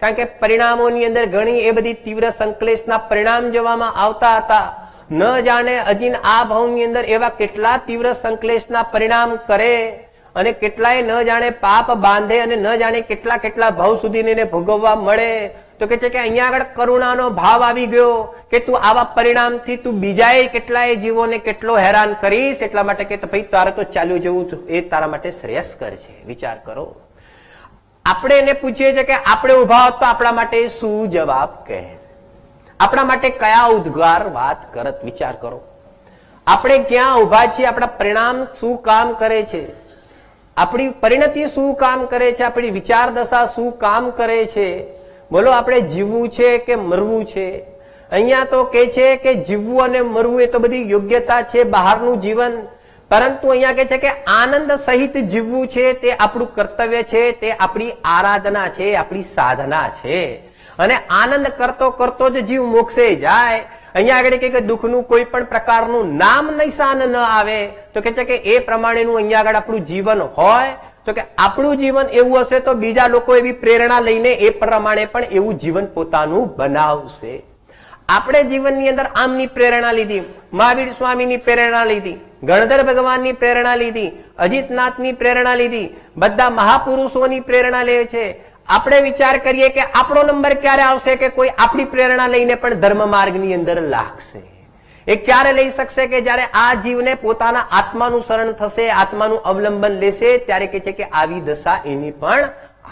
કારણ કે પરિણામોની અંદર ઘણી એ બધી તીવ્ર સંકલેશના પરિણામ જોવામાં આવતા હતા. ન જાણે અજીન આ ભાવની અંદર એવા કેટલા તીવ્ર સંકલેશના પરિણામ કરે, અને કેટલાય ન જાણે પાપ બાંધે, અને ન જાણે કેટલા કેટલા ભાવ સુધી એને ભોગવવા મળે. તો કે છે કે અહીંયા આગળ કરુણાનો ભાવ આવી ગયો કે તું આવા પરિણામથી તું બીજાએ કેટલાય જીવોને કેટલો હેરાન કરીશ. એટલા માટે કે ભાઈ તારે તો ચાલ્યું જવું એ તારા માટે શ્રેયસ્કર છે. વિચાર કરો, આપણે એને પૂછીએ છીએ કે આપણે ઉભા હોત તો આપણા માટે શું જવાબ કહે છે? આપણા માટે કયા ઉદ્ગાર વાત કરત? વિચાર કરો, આપણે ક્યાં ઉભા છીએ? આપણા પરિણામ શું કામ કરે છે? આપણી પરિણતિ શું કામ કરે છે? આપણી વિચાર દશા શું કામ કરે છે? બોલો, આપણે જીવવું છે કે મરવું છે? અહીંયા તો કે છે કે જીવવું અને મરવું એ તો બધી યોગ્યતા છે, બહારનું જીવન. પરંતુ અહીંયા કે છે કે આનંદ સહિત જીવવું છે, તે આપણું કર્તવ્ય છે, તે આપણી આરાધના છે, આપણી સાધના છે. અને આનંદ કરતો કરતો જ જીવ મોક્ષે જાય. અહીંયા આગળ કે દુઃખનું કોઈ પણ પ્રકારનું નામ નિશાન ન આવે. તો કે છે કે એ પ્રમાણેનું અહીંયા આગળ આપણું જીવન હોય. તો કે આપણું જીવન એવું હશે તો બીજા લોકો એવી પ્રેરણા લઈને એ પ્રમાણે પણ એવું જીવન પોતાનું બનાવશે. આપણે જીવનની અંદર આમની પ્રેરણા લીધી, મહાવીર સ્વામીની પ્રેરણા લીધી, ગણધર ભગવાનની પ્રેરણા લીધી, અજીતનાથની પ્રેરણા લીધી, બધા મહાપુરુષોની પ્રેરણા લે છે. આપણે વિચાર કરીએ કે આપણો નંબર ક્યારે આવશે કે કોઈ આપણી પ્રેરણા લઈને પણ ધર્મ માર્ગની અંદર લાગશે? એ ક્યારે લઈ શકશે કે જયારે આ જીવને પોતાના આત્માનું શરણ થશે, આત્માનું અવલંબન લેશે, ત્યારે કે છે કે આવી દશા એની પણ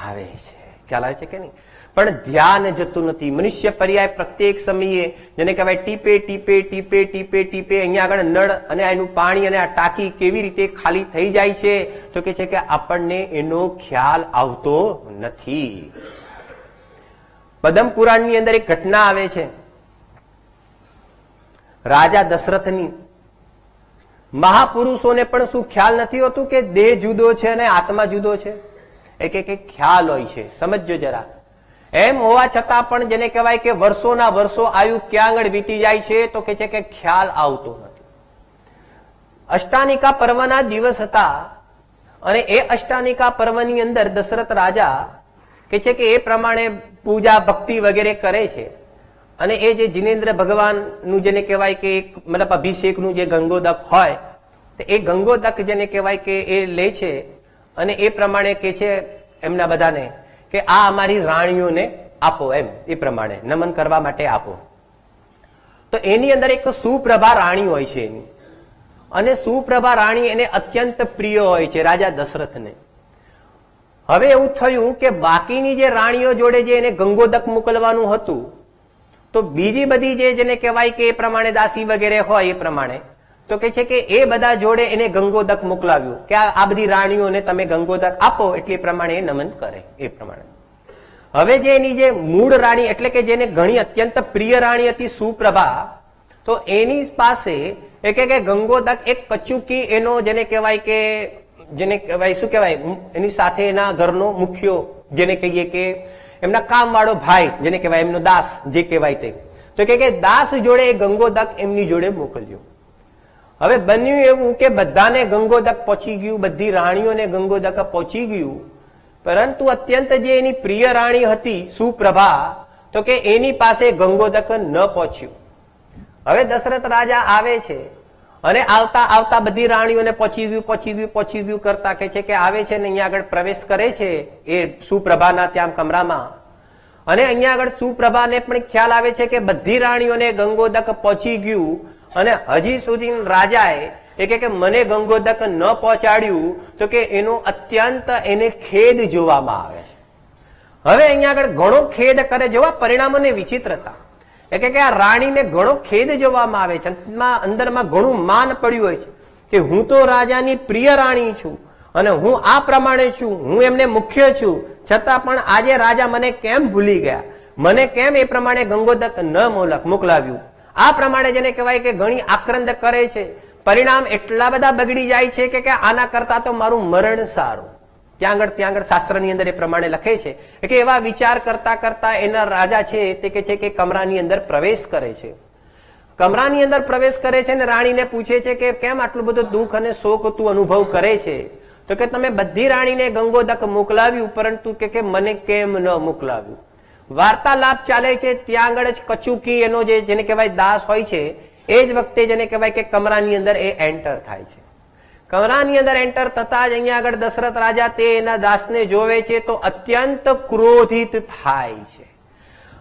આવે છે. ખ્યાલ આવે છે કે નહીં? પણ ધ્યાન જતું નથી. મનુષ્ય પર્યાય પ્રત્યેક સમયે જેને કહેવાય ટીપે ટીપે ટીપે ટીપે ટીપે અહીંયા આગળ નળ અને એનું પાણી અને આ ટાંકી કેવી રીતે ખાલી થઈ જાય છે, તો કે છે કે આપણને એનો ખ્યાલ આવતો નથી. પદ્મ પુરાણની અંદર એક ઘટના આવે છે રાજા દશરથની. મહાપુરુષોને પણ શું ખ્યાલ નથી હોતું કે દેહ જુદો છે અને આત્મા જુદો છે? એક ખ્યાલ હોય છે. સમજો જરા. એમ હોવા છતાં પણ જેને કહેવાય કે વર્ષોના વર્ષો આયુ ક્યાં આગળ વીતી જાય છે, તો કે છે કે ખ્યાલ આવતો નથી. અષ્ટાનિકા પર્વના દિવસ હતા, અને એ અષ્ટાનિકા પર્વની અંદર દશરથ રાજા કે છે કે એ પ્રમાણે પૂજા ભક્તિ વગેરે કરે છે. અને એ જે જિનેન્દ્ર ભગવાનનું જેને કહેવાય કે એક મતલબ અભિષેકનું જે ગંગોદક હોય, તો એ ગંગોદક જેને કહેવાય કે એ લે છે, અને એ પ્રમાણે કે છે એમના બધાને કે આ અમારી રાણીઓને આપો, એમ એ પ્રમાણે નમન કરવા માટે આપો. તો એની અંદર એક સુપ્રભા રાણી હોય છે એની, અને સુપ્રભા રાણી એને અત્યંત પ્રિય હોય છે રાજા દશરથને. હવે એવું થયું કે બાકીની જે રાણીઓ જોડે જે એને ગંગોદક મોકલવાનું હતું, તો બીજી બધી જેને કહેવાય કે એ પ્રમાણે દાસી વગેરે હોય એ પ્રમાણે, તો કે છે કે એ બધા જોડે એને ગંગોદક મોકલાવ્યું કે આ બધી રાણીઓને તમે ગંગોદક આપો, એટલે એ પ્રમાણે એ નમન કરે એ પ્રમાણે. હવે જે એની જે મૂળ રાણી એટલે કે જેને ઘણી અત્યંત પ્રિય રાણી હતી સુપ્રભા, તો એની પાસે એક ગંગોદક એક કચુકી એનો જેને કહેવાય કે જેને કહેવાય શું કહેવાય એની સાથે એના ઘરનો મુખ્યો જેને કહીએ કે એમના કામ વાળો ભાઈ જેને કહેવાય એમનો દાસ જે કહેવાય તે, તો કે દાસ જોડે એ ગંગોદક એમની જોડે મોકલ્યો. હવે બન્યું એવું કે બધાને ગંગોદક પહોંચી ગયું, બધી રાણીઓને ગંગોદક પહોંચી ગયું, પરંતુ અત્યંત જે એની પ્રિય રાણી હતી સુપ્રભા, તો કે એની પાસે ગંગોદક ન પહોંચ્યું. હવે દશરથ રાજા આવે છે, અને આવતા આવતા બધી રાણીઓને પહોંચી ગયું કરતા કે છે કે આવે છે ને અહીંયા આગળ પ્રવેશ કરે છે એ સુપ્રભાના ત્યાં કમરામાં. અને અહીંયા આગળ સુપ્રભાને પણ ખ્યાલ આવે છે કે બધી રાણીઓને ગંગોદક પહોંચી ગયું, અને હજી સુધી રાજાએ એ કે મને ગંગોદક ન પહોંચાડ્યું, તો કે એનો અત્યંત એને ખેદ જોવામાં આવે છે. હવે અહીંયા આગળ ઘણો ખેદ કરે, જોવા પરિણામોની વિચિત્રતા. એટલે કે આ રાણીને ઘણો ખેદ જોવામાં આવે છે, અંદરમાં ઘણું માન પડ્યું હોય છે કે હું તો રાજાની પ્રિય રાણી છું અને હું આ પ્રમાણે છું, હું એમને મુખ્ય છું, છતાં પણ આજે રાજા મને કેમ ભૂલી ગયા, મને કેમ એ પ્રમાણે ગંગોદક ન મોકલાવ્યું. આ પ્રમાણે જેને કહેવાય કે ઘણી આક્રંદ કરે છે. પરિણામ એટલા બધા બગડી જાય છે કે આના કરતા તો મારું મરણ સારું. ત્યાં આગળ શાસ્ત્રની અંદર એ પ્રમાણે લખે છે કે એવા વિચાર કરતા કરતા એના રાજા છે તે કે છે કે કમરાની અંદર પ્રવેશ કરે છે. કમરાની અંદર પ્રવેશ કરે છે ને રાણીને પૂછે છે કે કેમ આટલું બધું દુઃખ અને શોક તું અનુભવ કરે છે? તો કે તમે બધી રાણીને ગંગોદક મોકલાવ્યું, પરંતુ કે મને કેમ ન મોકલાવ્યું? વાર્તાલાપ ચાલે છે, ત્યાં આગળ જ કચુકી એનો જેને કહેવાય દાસ હોય છે, એ જ વખતે જેને કહેવાય કે કમરાની અંદર એ એન્ટર થાય છે. કમરાની અંદર એન્ટર થતા જ અહીંયા આગળ દશરથ રાજા તે એના દાસને જોવે છે તો અત્યંત ક્રોધિત થાય છે.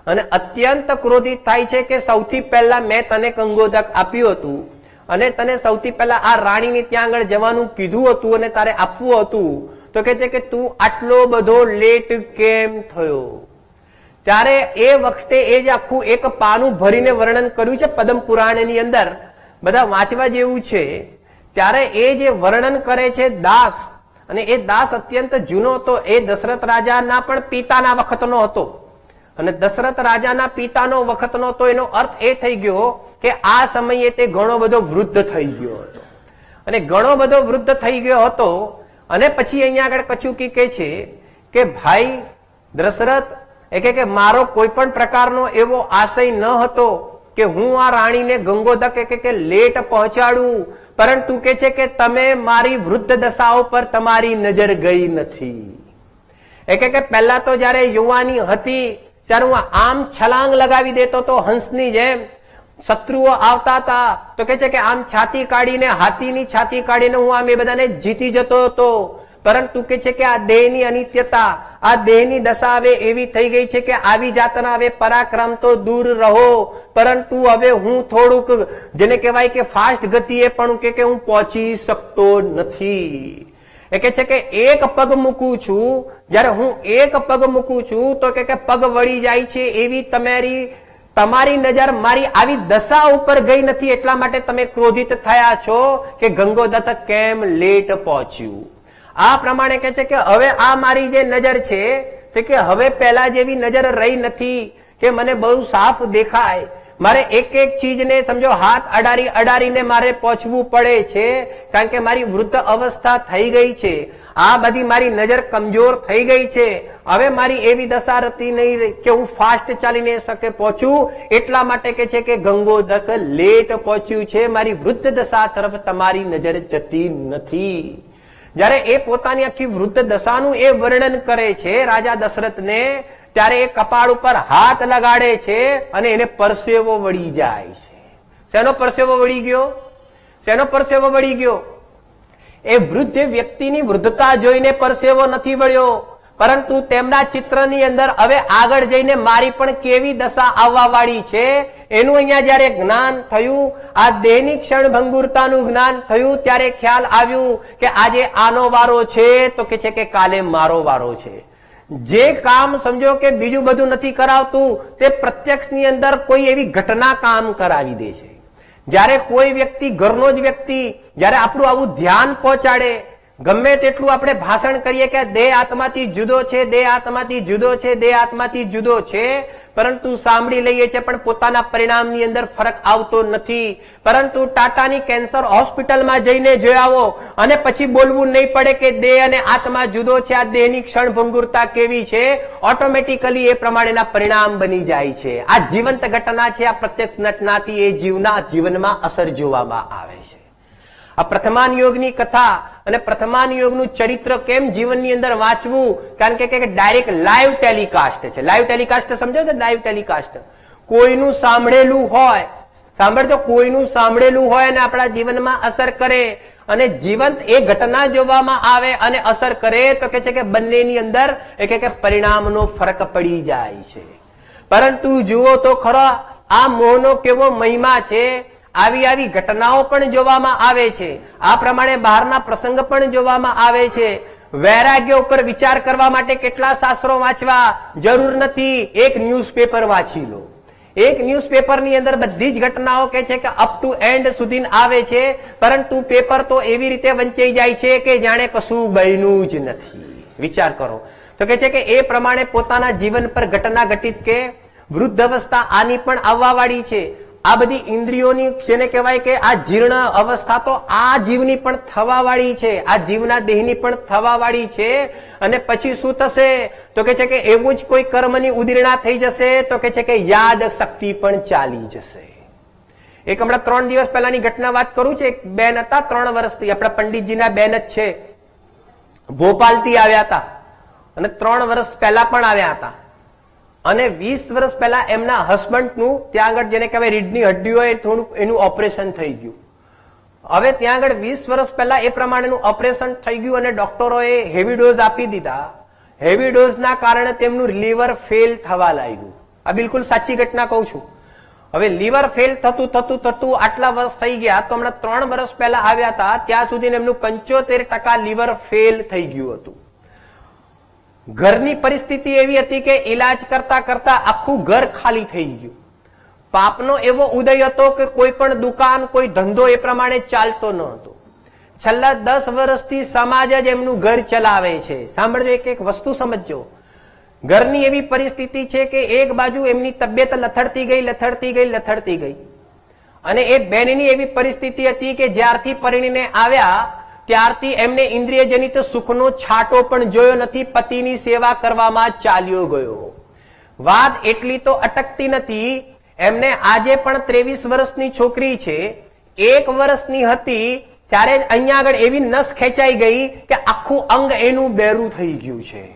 અને અત્યંત ક્રોધિત થાય છે કે સૌથી પહેલા મેં તને ગંગોદક આપ્યું હતું અને તને સૌથી પહેલા આ રાણીને ત્યાં આગળ જવાનું કીધું હતું અને તારે આપવું હતું, તો કે છે કે તું આટલો બધો લેટ કેમ થયો? ત્યારે એ વખતે એ જ આખું એક પાનું ભરીને વર્ણન કર્યું છે પદ્મ પુરાણની અંદર, બધા વાંચવા જેવું છે. ત્યારે એ જે વર્ણન કરે છે દાસ, અને એ દાસ અત્યંત જૂનો હતો, એ દશરથ રાજાના પણ પિતાના વખતનો હતો. અને દશરથ રાજાના પિતાનો વખતનો તો એનો અર્થ એ થઈ ગયો કે આ સમયે તે ઘણો બધો વૃદ્ધ થઈ ગયો હતો. અને ઘણો બધો વૃદ્ધ થઈ ગયો હતો. અને પછી અહીંયા આગળ કચુકી કહે છે કે ભાઈ દશરથ, કે મારો કોઈ પણ પ્રકારનો એવો આશય ન હતો કે હું આ રાણીને ગંગોદક કે લેટ પહોંચાડું, પરંતુ કે છે કે તમે મારી વૃદ્ધ દશાઓ પર તમારી નજર ગઈ નથી. કે પહેલા તો જયારે યુવાની હતી ત્યારે હું આમ છલાંગ લગાવી દેતો હતો હંસની જેમ, શત્રુઓ આવતા હતા તો કે છે કે આમ છાતી કાઢીને, હાથીની છાતી કાઢીને હું આમ એ બધાને જીતી જતો હતો. પરંતુ કે છે કે આ દેહની અનિત્યતા, આ દેહની દશા હવે એવી થઈ ગઈ છે કે આવી જાતના હવે પરાક્રમ તો દૂર રહો, પરંતુ હવે હું થોડુંક જેને કહેવાય કે ફાસ્ટ ગતિએ પણ કે હું પહોંચી શકતો નથી. એ કે છે કે એક પગ મૂકું છું, જયારે હું એક પગ મૂકું છું તો કે પગ વળી જાય છે, એવી તમારી નજર મારી આવી દશા ઉપર ગઈ નથી, એટલા માટે તમે ક્રોધિત થયા છો કે ગંગોદત્ત કેમ લેટ પહોંચ્યું. આ પ્રમાણે કે છે કે હવે આ મારી જે નજર છે તે કે હવે પહેલા જેવી નજર રહી નથી કે મને બહુ સાફ દેખાય. મારે એક એક ચીજને સમજો હાથ અડારીને મારે પહોંચવું પડે છે, કારણ કે મારી વૃદ્ધ અવસ્થા થઈ ગઈ છે. આ બધી મારી નજર કમજોર થઈ ગઈ છે. હવે મારી એવી દશા રહેતી નહીં કે હું ફાસ્ટ ચાલીને શકે પહોંચું, એટલા માટે કે છે કે ગંગોદક લેટ પહોંચ્યું છે, મારી વૃદ્ધ દશા તરફ તમારી નજર જતી નથી. જયારે એ પોતાની આખી વૃદ્ધ દશાનું એ વર્ણન કરે છે રાજા દશરથને, ત્યારે એ કપાળ ઉપર હાથ લગાડે છે અને એને પરસેવો વળી જાય છે. શેનો પરસેવો વળી ગયો? શેનો પરસેવો વળી ગયો? એ વૃદ્ધ વ્યક્તિની વૃદ્ધતા જોઈને પરસેવો નથી વળ્યો, પરંતુ તેમના ચિત્રની અંદર હવે આગળ જઈને મારી પણ કેવી દશા આવવા વાળી છે એનું અહીંયા જયારે જ્ઞાન થયું, આ દેહની ક્ષણભંગુરતાનું જ્ઞાન થયું, ત્યારે ખ્યાલ આવ્યું કે આજે આનો વારો છે તો કે છે કે કાલે મારો વારો છે. જે કામ સમજો કે બીજું બધું નથી કરાવતું, તે પ્રત્યક્ષની અંદર કોઈ એવી ઘટના કામ કરાવી દે છે. જયારે કોઈ વ્યક્તિ, ઘરનો જ વ્યક્તિ જયારે આપણું આવું ધ્યાન પહોંચાડે, ગમે તેટલું આપણે ભાષણ કરીએ કે દેહ આત્માથી જુદો છે, દેહ આત્માથી જુદો છે, દેહ આત્માથી જુદો છે, પરંતુ સાંભળી લઈએ છીએ પણ પોતાના પરિણામની અંદર ફરક આવતો નથી. પરંતુ ટાટાની કેન્સર હોસ્પિટલમાં જઈને જોઈ આવો અને પછી બોલવું નહીં પડે કે દેહ અને આત્મા જુદો છે, આ દેહની ક્ષણભંગુરતા કેવી છે, ઓટોમેટિકલી એ પ્રમાણેના પરિણામ બની જાય છે. આ જીવંત ઘટના છે. આ પ્રત્યક્ષ ઘટનાથી એ જીવના જીવનમાં અસર જોવામાં આવે છે. આ પ્રથમાન યોગની કથા અને પ્રથમાન યોગનું ચરિત્ર કેમ જીવનની અંદર વાંચવું, કારણ કે ડાયરેક્ટ લાઈવ ટેલિકાસ્ટ છે. લાઈવ ટેલિકાસ્ટ સમજો છો? લાઈવ ટેલિકાસ્ટ કોઈનું સાંભળેલું હોય, સાંભળજો, કોઈનું સાંભળેલું હોય અને આપણા જીવનમાં અસર કરે અને જીવંત એ ઘટના જોવામાં આવે અને અસર કરે તો કે છે કે બંનેની અંદર એક પરિણામનો ફરક પડી જાય છે. પરંતુ જુઓ તો ખરો આ મોહનો કેવો મહિમા છે. આવી ઘટનાઓ પણ જોવામાં આવે છે, આ પ્રમાણે બહારના પ્રસંગ પણ જોવામાં આવે છે. વૈરાગ્ય ઉપર વિચાર કરવા માટે કેટલા શાસ્ત્રો વાંચવા જરૂર નથી, એક ન્યૂઝપેપર વાંચી લો. એક ન્યૂઝપેપરની અંદર બધી જ ઘટનાઓ કે છે કે અપ ટુ એન્ડ સુધી આવે છે, પરંતુ પેપર તો એવી રીતે વંચાઈ જાય છે કે જાણે કશું બન્યું જ નથી. વિચાર કરો. તો કે છે કે એ પ્રમાણે પોતાના જીવન પર ઘટના ઘટિત કે વૃદ્ધ અવસ્થા આની પણ આવવા વાળી છે. આ બધી ઇન્દ્રિયોની જેને કહેવાય કે આ જીર્ણ અવસ્થા તો આ જીવની પણ થવા વાળી છે, આ જીવના દેહની પણ થવા વાળી છે. અને પછી શું થશે? તો કે છે કે એવું જ કોઈ કર્મની ઉદીર્ણા થઈ જશે. તો કે છે કે યાદ શક્તિ પણ ચાલી જશે. એક હમણાં 3 દિવસ પહેલાની ઘટના વાત કરું છું. એક બેન હતા 3 વર્ષથી, આપણા પંડિતજીના બેન જ છે, ભોપાલથી આવ્યા હતા અને 3 વર્ષ પહેલા પણ આવ્યા હતા. અને 20 વર્ષ પહેલા એમના હસબન્ડનું ત્યાં આગળ જેને કહેવાય રીઢની હડ્ડીઓ થોડું એનું ઓપરેશન થઈ ગયું. હવે ત્યાં આગળ 20 વર્ષ પહેલા એ પ્રમાણેનું ઓપરેશન થઈ ગયું અને ડોક્ટરોએ હેવી ડોઝ આપી દીધા. હેવી ડોઝના કારણે તેમનું લીવર ફેલ થવા લાગ્યું. આ બિલકુલ સાચી ઘટના કહું છું. હવે લીવર ફેલ થતું આટલા વર્ષ થઈ ગયા, તો હમણાં 3 વર્ષ પહેલા આવ્યા હતા ત્યાં સુધી એમનું 75% લીવર ફેલ થઈ ગયું હતું. ઘરની પરિસ્થિતિ એવી હતી કે ઇલાજ કરતા કરતા આખું ઘર ખાલી થઈ ગયું. પાપનો એવો ઉદય હતો કે કોઈ પણ દુકાન, કોઈ ધંધો એ પ્રમાણે ચાલતો ન હતો. છેલ્લા 10 વર્ષથી સમાજ જ એમનું ઘર ચલાવે છે. સાંભળજો, એક વસ્તુ સમજજો. ઘરની એવી પરિસ્થિતિ છે કે એક બાજુ એમની તબિયત લથડતી ગઈ અને એ બેનની એવી પરિસ્થિતિ હતી કે જ્યારથી પરણીને આવ્યા ત્યારથી એમને ઇન્દ્રિયજનિત સુખનો છાંટો પણ જોયો નથી. પતિની સેવા કરવામાં ચાલ્યો ગયો. વાત એટલી તો અટકતી નથી. એમને આજે પણ 23 વર્ષની છોકરી છે. 1 વર્ષની હતી ત્યારે જ અહીંયા આગળ એવી નસ ખેંચાઈ ગઈ કે આખું અંગ એનું બેરું થઈ ગયું છે.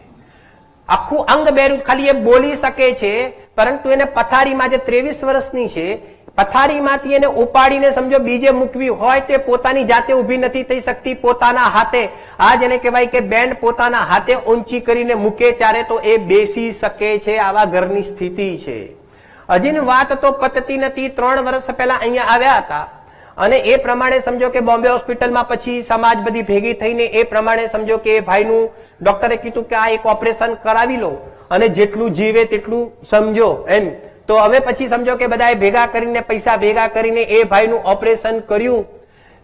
આખું અંગ બેરું, ખાલી એ બોલી શકે છે પરંતુ એને પથારીમાં, જે 23 વર્ષની છે, પથારીમાંથી એને ઉપાડીને સમજો બીજે મૂકવી હોય તો એ પોતાની જાતે ઊભી નથી થઈ શકતી. પોતાના હાથે, આ જેને કહેવાય કે બેન પોતાના હાથે ઊંચી કરીને મૂકે ત્યારે તો એ બેસી શકે છે. આવા ઘરની સ્થિતિ છે. હજી વાત તો પતતી નથી. 3 વર્ષ પહેલા અહીંયા આવ્યા હતા અને એ પ્રમાણે સમજો કે બોમ્બે હોસ્પિટલમાં પછી સમાજ બધી ભેગી થઈને એ પ્રમાણે સમજો કે ભાઈનું ડોક્ટરે કીધું કે આ એક ઓપરેશન કરાવી લો અને જેટલું જીવે તેટલું સમજો એમ. તો હવે પછી સમજો કે બધાએ ભેગા કરીને, પૈસા ભેગા કરીને એ ભાઈનું ઓપરેશન કર્યું.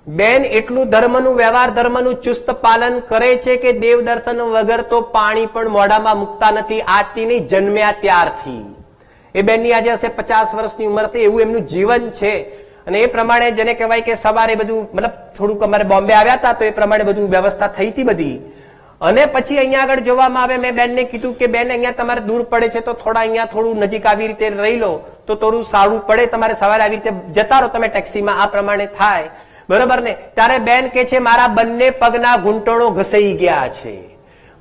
બેન એટલું ધર્મનું, વ્યવહાર ધર્મનું ચુસ્ત પાલન કરે છે કે દેવ દર્શન વગર તો પાણી પણ મોઢામાં મૂકતા નથી. આજથી નહીં, જન્મ્યા ત્યારથી. એ બેનની આજે હશે 50 વર્ષની ઉંમર થઈ, એવું એમનું જીવન છે. અને એ પ્રમાણે જેને કહેવાય કે સવારે બધું, મતલબ થોડુંક અમારે બોમ્બે આવ્યા હતા તો એ પ્રમાણે બધું વ્યવસ્થા થઈ હતી બધી. અને પછી અહીંયા આગળ જોવામાં આવે, મેં બેનને કીધું કે બેન અહીંયા તમારે દૂર પડે છે તો થોડું નજીક આવી રીતે રહી લો તો થોડું સારું પડે. તમારે સવારે આવી રીતે જતા રહો તમે ટેક્સીમાં, આ પ્રમાણે થાય, બરોબર ને? ત્યારે બેન કે છે મારા બંને પગના ઘૂંટણો ઘસાઈ ગયા છે,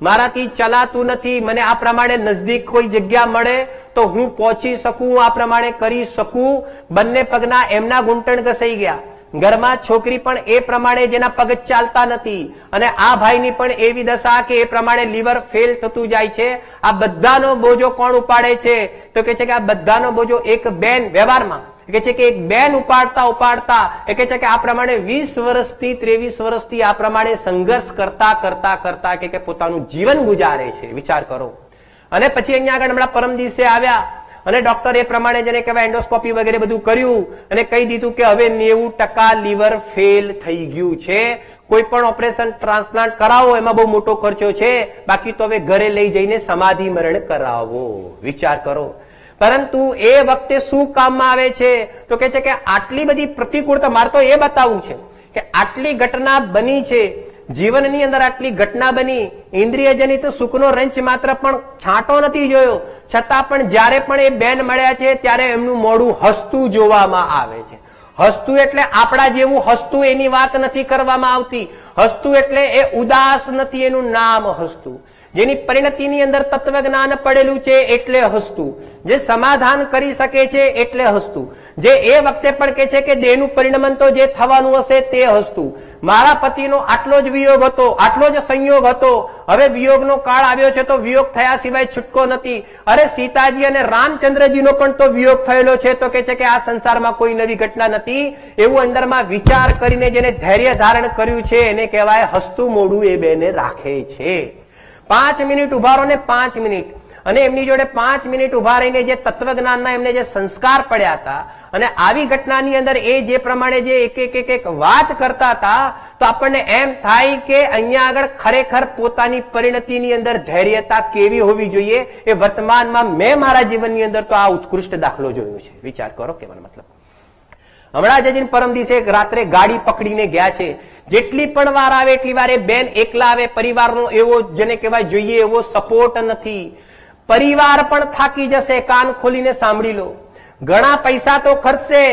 મારાથી ચલાતું નથી. મને આ પ્રમાણે નજદીક કોઈ જગ્યા મળે તો હું પહોંચી શકું, આ પ્રમાણે કરી શકું. બંને પગના એમના ઘૂંટણ ઘસાઈ ગયા. ઘરમાં છોકરી પણ એ પ્રમાણે જેના પગ ચાલતા નથી અને આ ભાઈની પણ એવી દશા કે એ પ્રમાણે લીવર ફેલ થતું જાય છે. આ બધાનો બોજો કોણ ઉપાડે છે? તો કે છે કે આ બધાનો બોજો એક બેન, વ્યવહારમાં કે છે કે એક બેન ઉપાડતા એ કે છે કે આ પ્રમાણે 20 વર્ષથી 23 વર્ષથી આ પ્રમાણે સંઘર્ષ કરતા કે પોતાનું જીવન ગુજારે છે. વિચાર કરો. અને પછી અહીંયા આગળ હમણાં પરમ દિવસે આવ્યા અને ડોક્ટર એ પ્રમાણે જેને કહેવાય એન્ડોસ્કોપી વગેરે બધું કર્યું અને કહી દીધું કે હવે 90% લીવર ફેલ થઈ ગયું છે. કોઈ પણ ઓપરેશન, ટ્રાન્સપ્લાન્ટ કરાવો એમાં બહુ મોટો ખર્ચો છે, બાકી તો હવે ઘરે લઈ જઈને સમાધિ મરણ કરાવો. વિચાર કરો. પરંતુ એ વખતે શું કામમાં આવે છે? તો કે છે કે આટલી બધી પ્રતિકૂળતા, મારે તો એ બતાવવું છે કે આટલી ઘટના બની છે જીવનની અંદર, આટલી ઘટના બની, ઇન્દ્રિયજનિત સુખનો રંચ માત્ર પણ છાંટો નથી જોયો, છતાં પણ જ્યારે પણ એ બેન મળ્યા છે ત્યારે એમનું મોઢું હસતું જોવામાં આવે છે. હસતું એટલે આપણા જેવું હસતું, એની વાત નથી કરવામાં આવતી. હસતું એટલે એ ઉદાસ નથી, એનું નામ હસતું. જેની પરિણતિની અંદર તત્વજ્ઞાન પડેલું છે એટલે હસતું, જે સમાધાન કરી શકે છે એટલે હસતું, જે એ વખતે પણ કહે છે કે દેહનું પરિણમન તો જે થવાનું હશે તે હસતું. મારા પતિનો આટલો જ વિયોગ હતો, આટલો જ સંયોગ હતો, હવે વિયોગનો કાળ આવ્યો છે તો વિયોગ થયા સિવાય છૂટકો નથી. અરે સીતાજી અને રામચંદ્રજીનો પણ તો વિયોગ થયેલો છે, તો કે છે કે આ સંસારમાં કોઈ નવી ઘટના નથી. એવું અંદરમાં વિચાર કરીને જેને ધૈર્ય ધારણ કર્યું છે એને કહેવાય હસતું મોઢું એ બેને રાખે છે. 5 મિનિટ ઉભા રહો ને 5 મિનિટ, અને એમની જોડે 5 મિનિટ ઉભા રહીને જે તત્વજ્ઞાનના એમને જે સંસ્કાર પડ્યા હતા અને આવી ઘટનાની અંદર એ જે પ્રમાણે જે એક વાત કરતા હતા, તો આપણને એમ થાય કે અહીંયા આગળ ખરેખર પોતાની પરિણતિની અંદર ધૈર્યતા કેવી હોવી જોઈએ. એ વર્તમાનમાં મેં મારા જીવનની અંદર તો આ ઉત્કૃષ્ટ દાખલો જોયો છે. વિચાર કરો કહેવાનો મતલબ. હમણાં જ પરમ દિવસે રાત્રે ગાડી પકડીને ગયા છે. જેટલી પણ વાર આવે એટલી વાર એ બેન એકલા આવે, પરિવારનો એવો જેને કહેવાય જોઈએ એવો સપોર્ટ નથી. પરિવાર પણ થાકી જશે. કાન ખોલીને સાંભળી લો. ઘણા પૈસા તો ખર્ચશે,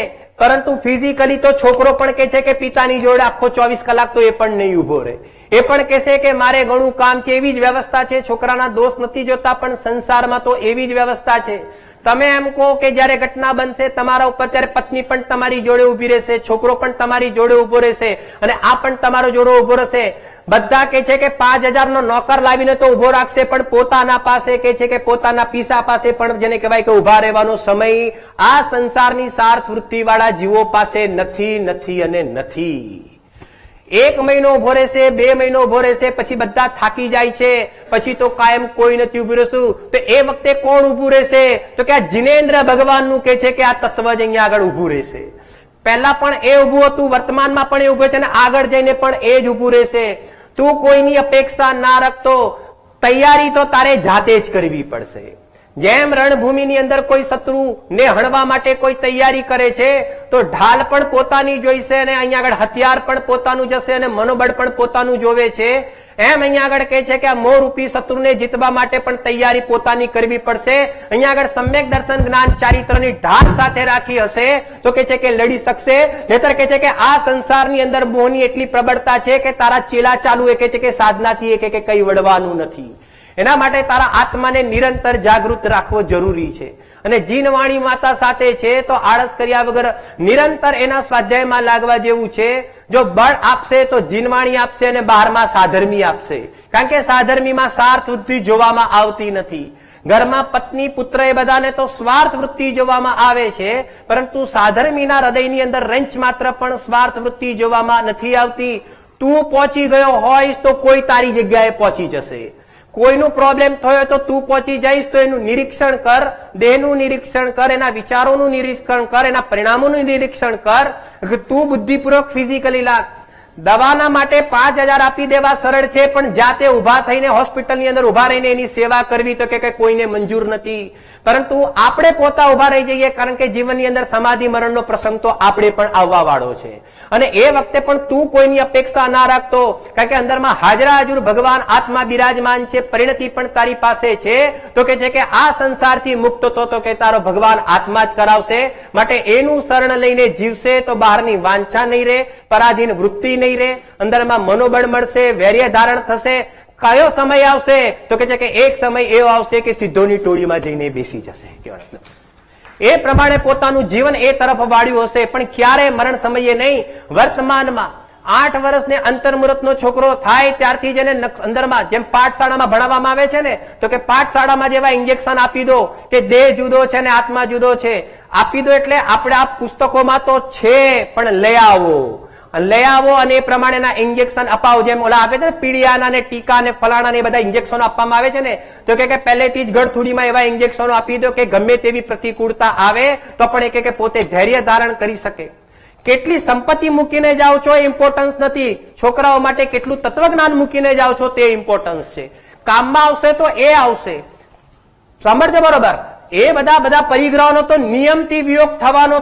પરંતુ ફિઝિકલી તો છોકરો પણ કે છે કે પિતાની જોડે આખો 24 કલાક તો એ પણ નહીં ઉભો રહે. એ પણ કહેશે કે મારે ઘણું કામ છે. એવી જ વ્યવસ્થા છે. છોકરાના દોષ નથી જોતા, પણ સંસારમાં તો એવી જ વ્યવસ્થા છે. તમે એમ કહો કે જયારે ઘટના બનશે તમારા ઉપર, ત્યારે પત્ની પણ તમારી જોડે ઉભી રહેશે, છોકરો પણ તમારી જોડે ઉભો રહેશે, અને આ પણ તમારો જોડે ઉભો રહેશે. બધા કે છે કે 5000 નો નોકર લાવીને તો ઉભો રાખશે, પણ પોતાના પાસે કે છે કે પોતાના પીસા પાસે પણ જેને કહેવાય કે ઉભા રહેવાનો સમય આ સંસારની સાર્થ વૃત્તિ વાળા જીવો પાસે નથી, નથી અને નથી. 1 મહિનો ઉભો રહેશે, 2 મહિનો ઉભો રહેશે, પછી બધા થાકી જાય છે, પછી તો કાયમ કોઈ નથી ઉભું રહેશું. તો એ વખતે કોણ ઉભું રહેશે? તો કે આ જિનેન્દ્ર ભગવાનનું કે છે કે આ તત્વ જ અહીંયા આગળ ઉભું રહેશે. પહેલા પણ એ ઉભું હતું, વર્તમાનમાં પણ એ ઉભું છે, અને આગળ જઈને પણ એ જ ઉભું રહેશે. તું કોઈની અપેક્ષા ના રાખતો, તૈયારી તો તારે જાતે જ કરવી પડશે. જેમ રણભૂમિની અંદર કોઈ શત્રુને હણવા માટે કોઈ તૈયારી કરે છે, તો ઢાલ પણ પોતાની જોઈશે, અને અહીંયા આગળ હથિયાર પણ પોતાનું જશે, અને મનોબળ પણ પોતાનું જોવે છે. એમ અહીંયા આગળ કહે છે કે આ મોહરૂપી શત્રુને જીતવા માટે પણ તૈયારી પોતાની કરવી પડશે. અહીંયા આગળ સમ્યક દર્શન જ્ઞાન ચારિત્રની ઢાલ સાથે રાખી હશે તો કે છે કે લડી શકશે. નહીતર કે છે કે આ સંસારની અંદર મોહની એટલી પ્રબળતા છે કે તારા ચેલા ચાલુ એ કે છે કે સાધનાથી એ કે કઈ વળવાનું નથી. એના માટે તારા આત્માને નિરંતર જાગૃત રાખવો જરૂરી છે. અને જીનવાણી માતા સાથે છે તો આળસ કર્યા વગર નિરંતર એના સ્વાધ્યાયમાં લાગવા જેવું છે. જો બળ આપશે તો જીનવાણી આપશે, અને બહારમાં સાધર્મી આપશે. કારણ કે સાધર્મીમાં સ્વાર્થ વૃત્તિ જોવામાં આવતી નથી. ઘરમાં પત્ની પુત્ર એ બધાને તો સ્વાર્થ વૃત્તિ જોવામાં આવે છે, પરંતુ સાધર્મીના હૃદયની અંદર રંચ માત્ર પણ સ્વાર્થ વૃત્તિ જોવામાં નથી આવતી. તું પહોંચી ગયો હોઈશ તો કોઈ તારી જગ્યાએ પહોંચી જશે. કોઈનું પ્રોબ્લેમ થયો તો તું પહોંચી જઈશ, તો એનું નિરીક્ષણ કર, દેહનું નિરીક્ષણ કર, એના વિચારોનું નિરીક્ષણ કર, એના પરિણામોનું નિરીક્ષણ કર. તું બુદ્ધિપૂર્વક ફિઝિકલી લાગ. દવાના માટે 5000 આપી દેવા સરળ છે, પણ જાતે ઉભા થઈને હોસ્પિટલની અંદર ઉભા રહીને એની સેવા કરવી તો કે કોઈને મંજૂર નથી. પરંતુ આપણે પોતા ઉભા રહી જઈએ, કારણ કે જીવનની અંદર સમાધિ મરણનો પ્રસંગ તો આપણે પણ આવવા વાળો છે. અને એ વખતે પણ તું કોઈની અપેક્ષા ના રાખતો, કારણ કે અંદરમાં હાજરા હાજર ભગવાન આત્મા બિરાજમાન છે. પરિણતિ પણ તારી પાસે છે, તો કે છે કે આ સંસારથી મુક્ત તો કે તારો ભગવાન આત્મા જ કરાવશે. માટે એનું શરણ લઈને જીવશે તો બહારની વાંછા નહીં રહે, પરાધીન વૃત્તિ નહીં રહે, અંદરમાં મનોબળ મળશે, વૈર્ય ધારણ થશે. કયો સમય આવશે? તો કે છે કે એક સમય એવો આવશે કે સિદ્ધોની ટોળીમાં જઈને બેસી જશે. એ પ્રમાણે પોતાનું જીવન એ તરફ વાળ્યું હશે, પણ ક્યારે મરણ સમયે નહીં, વર્તમાનમાં. 8 વર્ષને અંતર્મુહૂર્તનો છોકરો થાય ત્યારથી જ એને અંદરમાં જેમ પાઠશાળામાં ભણાવવામાં આવે છે ને, તો કે પાઠશાળામાં જેવા ઇન્જેક્શન આપી દો કે દેહ જુદો છે ને આત્મા જુદો છે, આપી દો. એટલે આપણે આ પુસ્તકોમાં તો છે, પણ લઈ આવો અને એ પ્રમાણેના ઇન્જેક્શન અપાવો. જેમ ઓલા આપે છે ને પીડિયાના ને ટીકા ને ફલાણા ને બધા ઇન્જેક્શનો આપવામાં આવે છે ને, તો કે પહેલેથી જ ગળથુડીમાં એવા ઇન્જેક્શનો આપી દો કે ગમે તેવી પ્રતિકૂળતા આવે તો પણ કે પોતે ધૈર્ય ધારણ કરી શકે. કેટલી સંપત્તિ મૂકીને જાઓ છો એ ઇમ્પોર્ટન્સ નથી, છોકરાઓ માટે કેટલું તત્વજ્ઞાન મૂકીને જાઓ છો તે ઇમ્પોર્ટન્સ છે. કામમાં આવશે તો એ આવશે, સમજજો બરોબર. એ બધા પરિગ્રહોનો તો નિયમથી વિયોગ થવાનો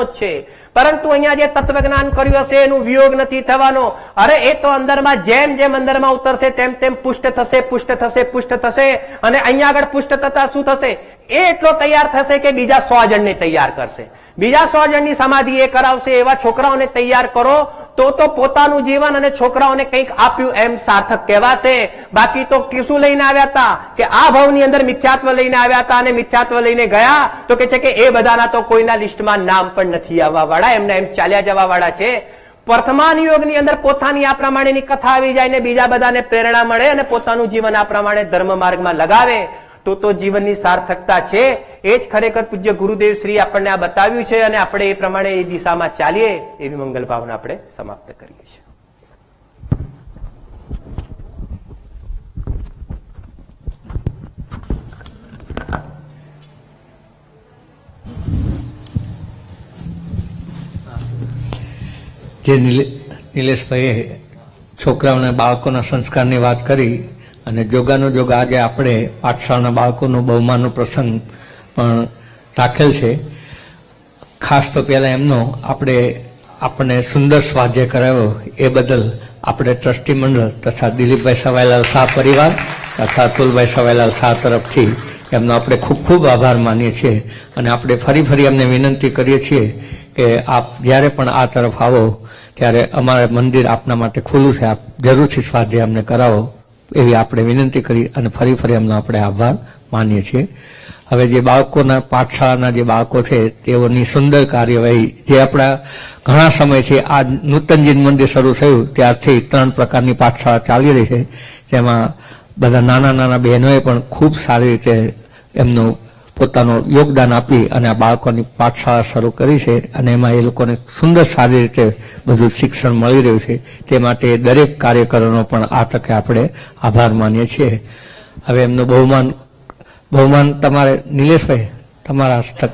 જ છે, પરંતુ અહીંયા જે તત્વજ્ઞાન કર્યું હશે એનું વિયોગ નથી થવાનો. અરે એ તો અંદરમાં જેમ જેમ અંદરમાં ઉતરશે તેમ તેમ પુષ્ટ થશે, પુષ્ટ થશે, પુષ્ટ થશે. અને અહીંયા આગળ પુષ્ટ થતા શું થશે? એ એટલો તૈયાર થશે કે બીજા 100 જણને તૈયાર કરશે. બીજા 100 જણની સમાધિ એ કરાવશે. એવા છોકરાઓને તૈયાર કરો તો પોતાનું જીવન અને છોકરાઓને કંઈક આપ્યું એમ સાર્થક કહેવાશે. બાકી તો શું લઈને આવ્યા હતા કે આ ભાવની અંદર મિથ્યાત્વ લઈને આવ્યા હતા અને મિથ્યાત્વ લઈને ગયા તો કે છે કે એ બધાના તો કોઈના લિસ્ટમાં નામ પણ નથી આવવા વાળા, એમના એમ ચાલ્યા જવા વાળા છે. વર્તમાન યોગની અંદર પોતાની આ પ્રમાણેની કથા આવી જાય ને બીજા બધાને પ્રેરણા મળે અને પોતાનું જીવન આ પ્રમાણે ધર્મ માર્ગમાં લગાવે તો જીવનની સાર્થકતા છે. એ જ ખરેખર પૂજ્ય ગુરુદેવ શ્રી આપણને આ બતાવ્યું છે અને આપણે એ પ્રમાણે એ દિશામાં ચાલીએ એવી મંગલ ભાવના આપણે સમાપ્ત કરીએ છીએ. જે નિલેશભાઈએ છોકરાઓને બાળકોના સંસ્કારની વાત કરી અને જોગાનો જોગ આજે આપણે પાઠશાળાના બાળકોનો બહુમાનનો પ્રસંગ પણ રાખેલ છે. ખાસ તો પહેલાં એમનો આપણને સુંદર સ્વાધ્યાય કરાવ્યો એ બદલ આપણે ટ્રસ્ટી મંડળ તથા દિલીપભાઈ સવાઈલાલ શાહ પરિવાર તથા અતુલભાઈ સવાઈલાલ શાહ તરફથી એમનો આપણે ખૂબ ખૂબ આભાર માનીએ છીએ. અને આપણે ફરી એમને વિનંતી કરીએ છીએ કે આપ જ્યારે પણ આ તરફ આવો ત્યારે અમારા મંદિર આપના માટે ખુલ્લું છે, આપ જરૂરથી સ્વાધ્યાય અમને કરાવો એવી આપણે વિનંતી કરી અને ફરી એમનો આપણે આભાર માનીએ છીએ. હવે જે બાળકોના પાઠશાળાના જે બાળકો છે તેઓની સુંદર કાર્યવાહી જે આપણા ઘણા સમયથી આ નૂતન જીન મંદિર શરૂ થયું ત્યારથી 3 પ્રકારની પાઠશાળા ચાલી રહી છે. જેમાં બધા નાના બહેનોએ પણ ખૂબ સારી રીતે એમનું પોતાનું યોગદાન આપી અને આ બાળકોની પાઠશાળા શરૂ કરી છે અને એમાં એ લોકોને સુંદર સારી રીતે બધું શિક્ષણ મળી રહ્યું છે. તે માટે દરેક કાર્યકરોનો પણ આ તકે આપણે આભાર માનીએ છીએ. હવે એમનું બહુમાન તમારે નિલેશભાઈ તમારા હસ્તક